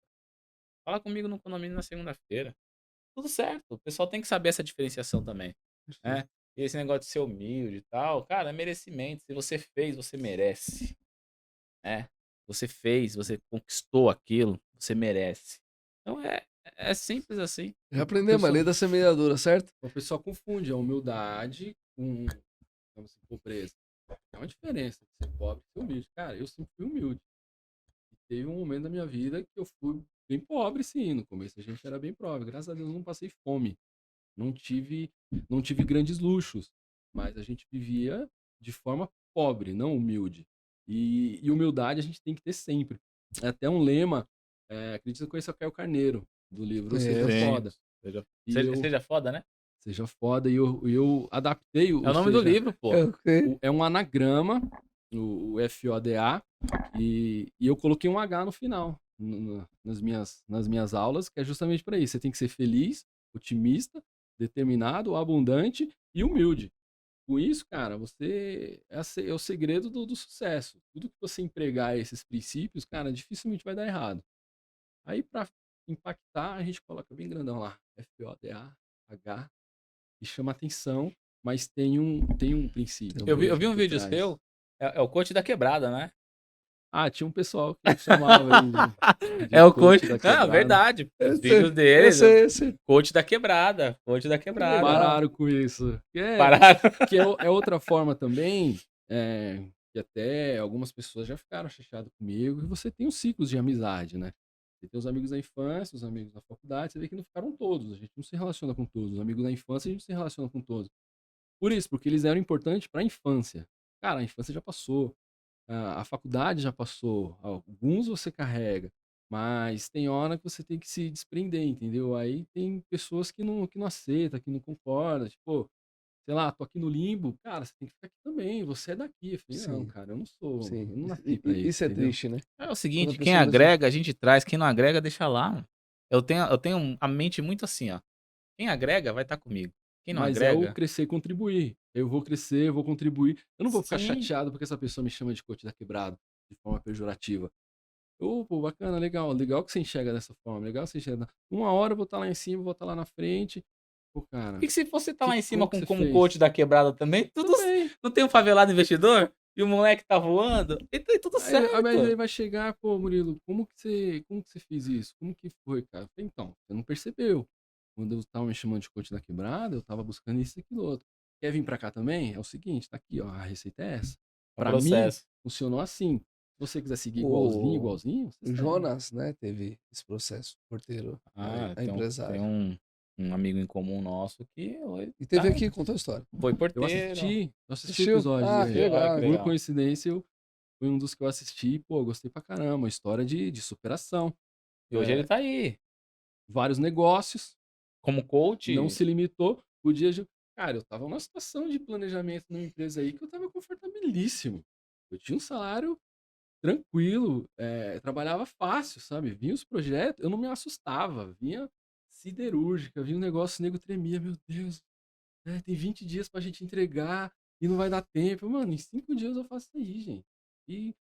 [SPEAKER 2] Fala comigo no condomínio na segunda-feira. Tudo certo. O pessoal tem que saber essa diferenciação também, né? E esse negócio de ser humilde e tal, cara, é merecimento. Se você fez, você merece, né? Você fez, você conquistou aquilo, você merece. Então é simples assim.
[SPEAKER 1] Já
[SPEAKER 3] O
[SPEAKER 1] aprendemos a
[SPEAKER 3] pessoal,
[SPEAKER 1] lei da semeadura, certo?
[SPEAKER 3] o pessoal confunde a humildade com, digamos assim, pobreza. É uma diferença de ser pobre e ser humilde. Cara, eu sempre fui humilde. E teve um momento da minha vida que eu fui bem pobre, sim. No começo a gente era bem pobre. Graças a Deus eu não passei fome. Não tive, não tive grandes luxos, mas a gente vivia de forma pobre, não humilde. E humildade a gente tem que ter sempre. É até um lema, acredito que eu conheço o Caio Carneiro, do livro Seja
[SPEAKER 1] Conheço.
[SPEAKER 2] Sim.
[SPEAKER 3] Foda.
[SPEAKER 2] Seja,
[SPEAKER 3] E
[SPEAKER 2] seja,
[SPEAKER 3] eu,
[SPEAKER 2] seja foda, né?
[SPEAKER 3] seja foda, e eu adaptei
[SPEAKER 2] É o nome do livro, pô.
[SPEAKER 3] é um anagrama, o FODA, e eu coloquei um H no final, nas minhas aulas, que é justamente para isso. Você tem que ser feliz, otimista, determinado, abundante e humilde. Com isso, cara, você é o segredo do sucesso. Tudo que você empregar esses princípios, cara, dificilmente vai dar errado. Aí, para impactar, a gente coloca bem grandão lá, FODA, H, e chama atenção, mas tem um princípio
[SPEAKER 2] Eu vi um
[SPEAKER 3] por
[SPEAKER 2] vídeo
[SPEAKER 3] trás.
[SPEAKER 2] seu, é o coach da quebrada, né?
[SPEAKER 3] Ah, tinha um pessoal que chamava aí de
[SPEAKER 2] É o
[SPEAKER 3] coach
[SPEAKER 2] coach.
[SPEAKER 3] da
[SPEAKER 2] Ah,
[SPEAKER 3] quebrada.
[SPEAKER 2] verdade.
[SPEAKER 1] Eu
[SPEAKER 2] Os
[SPEAKER 1] sei,
[SPEAKER 2] vídeos
[SPEAKER 1] eu
[SPEAKER 2] deles,
[SPEAKER 1] sei, eu sei.
[SPEAKER 2] coach da quebrada. Coach da quebrada.
[SPEAKER 1] legal.
[SPEAKER 3] Pararam com isso.
[SPEAKER 2] Pararam.
[SPEAKER 3] Que é outra forma também, que até algumas pessoas já ficaram chateadas comigo, e você tem os ciclos de amizade, né? Você tem os amigos da infância, os amigos da faculdade, você vê que não ficaram todos, a gente não se relaciona com todos. Os amigos da infância, a gente não se relaciona com todos. Por isso, porque eles eram importantes para a infância. Cara, a infância já passou, a faculdade já passou, alguns você carrega, mas tem hora que você tem que se desprender, entendeu? Aí tem pessoas que não aceitam, que não concordam, tipo, sei lá, tô aqui no limbo, cara, você tem que ficar aqui também, você é daqui. Eu falei, não,
[SPEAKER 1] Sim,
[SPEAKER 3] cara, eu
[SPEAKER 1] sim.
[SPEAKER 3] não nasci pra isso,
[SPEAKER 1] Isso é
[SPEAKER 3] entendeu?
[SPEAKER 1] triste, né?
[SPEAKER 2] É o
[SPEAKER 1] Quando a
[SPEAKER 2] seguinte, quem
[SPEAKER 1] pessoa não aceita.
[SPEAKER 2] agrega, a gente traz. Quem não agrega, deixa lá. Mano. Eu tenho a mente muito assim, ó. Quem agrega, vai estar comigo. Quem não
[SPEAKER 3] Mas é o
[SPEAKER 2] agrega,
[SPEAKER 3] crescer e contribuir. Eu vou crescer, eu vou contribuir. Eu não vou ficar
[SPEAKER 2] sim.
[SPEAKER 3] chateado porque essa pessoa me chama de coach da quebrada, de forma pejorativa. Ô, pô, bacana, legal. Legal que você enxerga dessa forma. Legal que você enxerga. Uma hora eu vou estar lá em cima, vou estar lá na frente. Pô, cara,
[SPEAKER 2] E se você tá lá em cima
[SPEAKER 3] como que você
[SPEAKER 2] como
[SPEAKER 3] fez?
[SPEAKER 2] coach da quebrada também, tudo.
[SPEAKER 3] Também.
[SPEAKER 2] Não tem um favelado investidor? E o moleque tá voando? E tá tudo
[SPEAKER 3] Mas ele
[SPEAKER 2] certo.
[SPEAKER 3] vai chegar, pô, Murilo, como que você fez isso? Como que foi, cara? Eu falei, então, você não percebeu. Quando eu tava me chamando de coach da quebrada, eu tava buscando isso e aquilo outro. Quer vir pra cá também? É o seguinte, tá aqui, ó, a receita é essa.
[SPEAKER 2] É um
[SPEAKER 3] Pra mim,
[SPEAKER 2] processo.
[SPEAKER 3] funcionou assim. Se você quiser seguir igualzinho,
[SPEAKER 1] O,
[SPEAKER 3] igualzinho, você
[SPEAKER 1] o
[SPEAKER 3] segue.
[SPEAKER 1] Jonas, né, teve esse processo, porteiro,
[SPEAKER 2] Ah,
[SPEAKER 1] a
[SPEAKER 2] tem
[SPEAKER 1] empresário.
[SPEAKER 2] um amigo em comum nosso que
[SPEAKER 1] E
[SPEAKER 2] tá,
[SPEAKER 1] teve aqui, contou a história.
[SPEAKER 2] foi
[SPEAKER 3] Eu
[SPEAKER 2] porteiro.
[SPEAKER 3] assisti o
[SPEAKER 1] Assistiu?
[SPEAKER 3] episódio
[SPEAKER 1] Ah, que
[SPEAKER 3] dele.
[SPEAKER 2] Olha que
[SPEAKER 1] legal.
[SPEAKER 3] Por
[SPEAKER 2] legal.
[SPEAKER 3] coincidência, foi um dos que eu assisti, pô, gostei pra caramba. Uma história de superação.
[SPEAKER 2] E hoje ele
[SPEAKER 3] É,
[SPEAKER 2] tá aí,
[SPEAKER 3] vários negócios,
[SPEAKER 2] como coach.
[SPEAKER 3] não se limitou. Podia. Cara, eu tava numa situação de planejamento numa empresa aí que eu tava confortabilíssimo. Eu tinha um salário tranquilo, trabalhava fácil, sabe? Vinha os projetos, eu não me assustava. Vinha siderúrgica, vinha um negócio, o nego tremia, meu Deus, tem 20 dias pra gente entregar e não vai dar tempo. Mano, em 5 dias eu faço isso aí, gente. E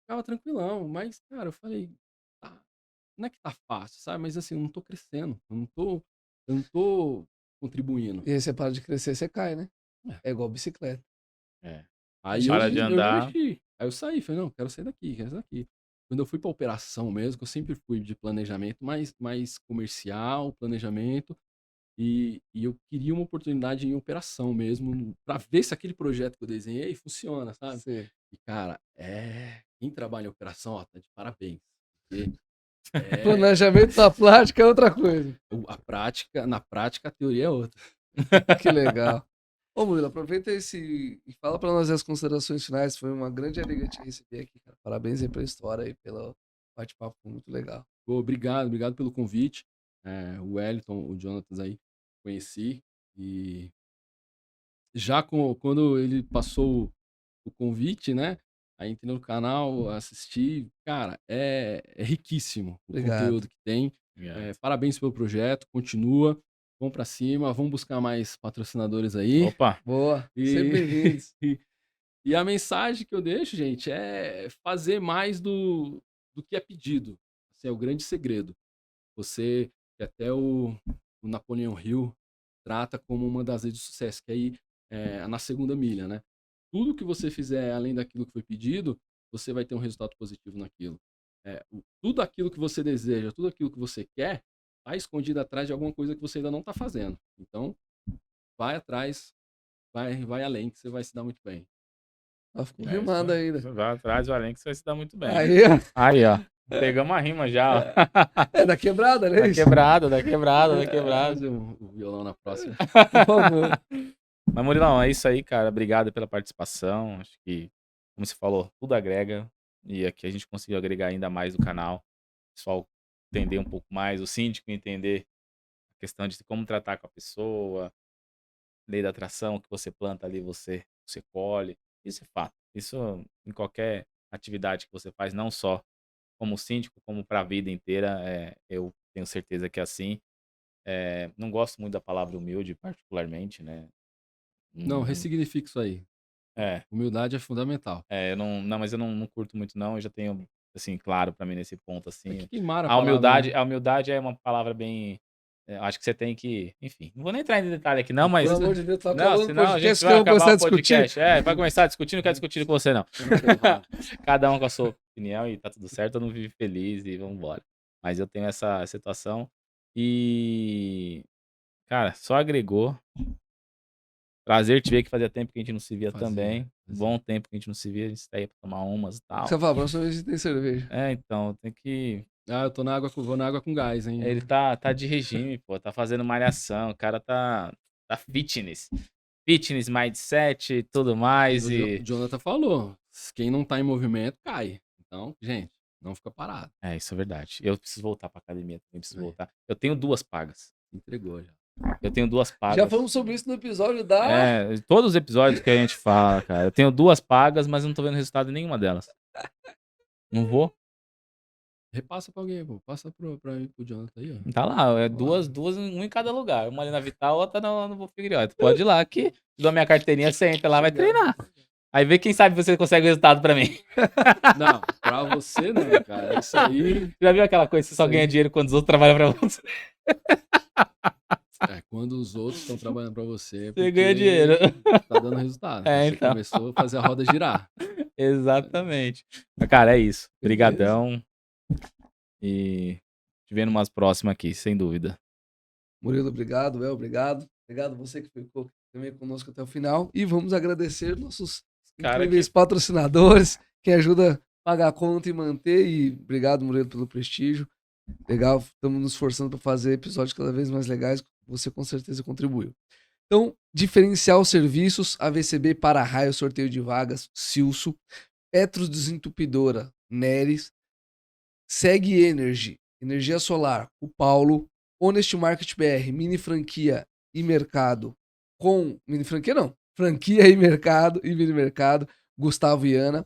[SPEAKER 3] ficava tranquilão. Mas, cara, eu falei, tá, não é que tá fácil, sabe? Mas assim, eu não tô crescendo, eu não tô contribuindo.
[SPEAKER 1] E aí você para de crescer, você cai, né?
[SPEAKER 3] É.
[SPEAKER 1] É igual bicicleta.
[SPEAKER 3] É.
[SPEAKER 1] A
[SPEAKER 3] Aí
[SPEAKER 2] Para de
[SPEAKER 3] eu
[SPEAKER 2] andar.
[SPEAKER 3] desisti. Aí eu saí, falei, não, quero sair daqui, quero sair daqui. Quando eu fui pra operação mesmo, que eu sempre fui de planejamento mais comercial, planejamento, e eu queria uma oportunidade em operação mesmo, pra ver se aquele projeto que eu desenhei funciona, sabe?
[SPEAKER 1] Sim.
[SPEAKER 3] E, cara, quem trabalha em operação, ó, tá de parabéns. Porque é,
[SPEAKER 1] Planejamento na prática é outra coisa.
[SPEAKER 3] na prática, a teoria é outra.
[SPEAKER 1] Que legal. Ô, Murilo, aproveita esse e fala pra nós as considerações finais. Foi uma grande alegria te receber aqui, cara. Parabéns aí pela história e pelo bate-papo, foi muito legal.
[SPEAKER 3] Pô, obrigado pelo convite. O Wellington, o Jonatas aí, conheci. E já quando ele passou o convite, né? Aí entrei no canal, assisti. Cara, é riquíssimo o
[SPEAKER 1] Obrigado.
[SPEAKER 3] conteúdo que tem. Parabéns pelo projeto, continua. Vamos pra cima, vamos buscar mais patrocinadores aí.
[SPEAKER 2] Opa,
[SPEAKER 1] Boa.
[SPEAKER 3] E,
[SPEAKER 1] Sempre bem-vindos.
[SPEAKER 3] e a mensagem que eu deixo, gente, é fazer mais do que é pedido. Esse é o grande segredo. Você, que até o Napoleão Hill trata como uma das leis de sucesso, que aí na segunda milha, né? Tudo que você fizer além daquilo que foi pedido, você vai ter um resultado positivo naquilo. Tudo aquilo que você deseja, tudo aquilo que você quer, está escondido atrás de alguma coisa que você ainda não está fazendo. Então, vai atrás, vai além, que você vai se dar muito bem.
[SPEAKER 1] Ficou rimando ainda.
[SPEAKER 2] Vai atrás, o Alen, que você vai se dar muito bem.
[SPEAKER 1] Aí, ó.
[SPEAKER 2] Aí, ó. Pegamos a rima já, ó.
[SPEAKER 1] É da quebrada, né?
[SPEAKER 2] Da quebrada, da quebrada, da
[SPEAKER 3] Vou
[SPEAKER 2] quebrada.
[SPEAKER 3] fazer o violão na próxima.
[SPEAKER 1] Por favor.
[SPEAKER 2] Mas, Murilão, é isso aí, cara. Obrigado pela participação. Acho que, como você falou, tudo agrega. E aqui a gente conseguiu agregar ainda mais no canal. O pessoal entender um pouco mais, o síndico entender a questão de como tratar com a pessoa, lei da atração, que você planta ali, você colhe. Isso é fato. Isso em qualquer atividade que você faz, não só como síndico, como para a vida inteira, eu tenho certeza que é assim. Não gosto muito da palavra humilde, particularmente, né?
[SPEAKER 3] Não,
[SPEAKER 2] Hum,
[SPEAKER 3] ressignifica isso aí.
[SPEAKER 2] É,
[SPEAKER 3] Humildade é fundamental.
[SPEAKER 2] mas eu não curto muito não, eu já tenho, assim, claro pra mim nesse ponto,
[SPEAKER 3] É que
[SPEAKER 2] assim.
[SPEAKER 3] queimaram a
[SPEAKER 2] A
[SPEAKER 3] palavra,
[SPEAKER 2] humildade,
[SPEAKER 3] né?
[SPEAKER 2] a humildade é uma palavra bem, acho que você tem que, enfim, não vou nem entrar em detalhe aqui não,
[SPEAKER 3] Uma
[SPEAKER 2] mas
[SPEAKER 1] Pelo
[SPEAKER 3] coisa
[SPEAKER 1] amor de Deus, tá
[SPEAKER 2] não,
[SPEAKER 1] acabando o
[SPEAKER 2] senão a gente
[SPEAKER 1] podcast que
[SPEAKER 2] vai
[SPEAKER 1] eu vou
[SPEAKER 2] acabar
[SPEAKER 1] começar a
[SPEAKER 2] o
[SPEAKER 1] discutir.
[SPEAKER 2] podcast. Vai começar a discutir, não quero discutir com você não. Cada um com a sua opinião e tá tudo certo, eu não vivo feliz e vamos embora. Mas eu tenho essa situação e, cara, só agregou. Prazer te ver, que fazia tempo que a gente não se via também.
[SPEAKER 3] Fazia.
[SPEAKER 2] Bom tempo que a gente não se via, a gente tá aí pra tomar umas e tal.
[SPEAKER 1] Você fala, próxima vez a gente tem cerveja.
[SPEAKER 2] Então, tem que.
[SPEAKER 3] Ah, eu tô vou na água com gás, hein?
[SPEAKER 2] Ele tá de regime, pô, tá fazendo malhação, o cara tá fitness. Fitness, mindset e tudo mais.
[SPEAKER 3] O
[SPEAKER 2] E.
[SPEAKER 3] Jonathan falou, quem não tá em movimento, cai. Então, gente, não fica parado.
[SPEAKER 2] Isso é verdade. Eu preciso voltar pra academia também, preciso
[SPEAKER 3] Aí.
[SPEAKER 2] voltar. Eu tenho 2 pagas.
[SPEAKER 3] Entregou já.
[SPEAKER 2] Eu tenho 2
[SPEAKER 1] Já
[SPEAKER 2] pagas.
[SPEAKER 1] falamos sobre isso no episódio da.
[SPEAKER 2] Todos os episódios que a gente fala, cara. Eu tenho 2 pagas, mas eu não tô vendo resultado em nenhuma delas. Não vou.
[SPEAKER 3] Repassa pra alguém, pô. Passa pro Jonathan aí, ó.
[SPEAKER 2] Tá lá, duas, um em cada lugar. Uma ali na Vital, outra no Figueiredo. Pode ir lá que te dou a minha carteirinha, você entra lá, vai treinar. Aí vê quem sabe você consegue o resultado pra mim.
[SPEAKER 3] Não, pra você não, cara. Isso aí.
[SPEAKER 2] Já viu aquela coisa, você só
[SPEAKER 3] Isso aí.
[SPEAKER 2] ganha dinheiro quando os outros trabalham pra você?
[SPEAKER 3] Quando os outros estão trabalhando pra você,
[SPEAKER 2] Você ganha
[SPEAKER 3] porque
[SPEAKER 2] dinheiro.
[SPEAKER 3] tá dando resultado. Você
[SPEAKER 2] Então.
[SPEAKER 3] começou a fazer a roda girar.
[SPEAKER 2] Exatamente. Mas, cara, é isso. Obrigadão. E te vendo umas próximas aqui, sem dúvida.
[SPEAKER 1] Murilo, obrigado. Obrigado. Obrigado você que ficou também conosco até o final. E vamos agradecer nossos incríveis patrocinadores que ajudam a pagar a conta e manter. E obrigado, Murilo, pelo prestígio. Legal, estamos nos esforçando para fazer episódios cada vez mais legais. Você com certeza contribuiu. Então, Diferencial Serviços, AVCB Para-Raio, sorteio de vagas, Silso, Petros Desentupidora, Neres, Seg Energy, Energia Solar, o Paulo, Honest Market BR, Mini Franquia e Mercado, Mini Franquia não, Franquia e Mercado e Mini Mercado, Gustavo e Ana,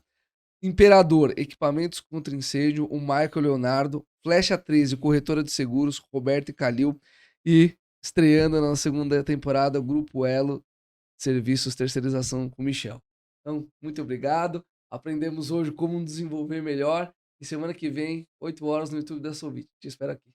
[SPEAKER 1] Imperador, Equipamentos contra Incêndio, o Michael Leonardo, Flecha 13, Corretora de Seguros, Roberto e Calil, e estreando na segunda temporada, Grupo Elo, Serviços Terceirização com Michel. Então, muito obrigado. Aprendemos hoje como desenvolver melhor. E semana que vem, 8 horas no YouTube da Solvit. Te espero aqui.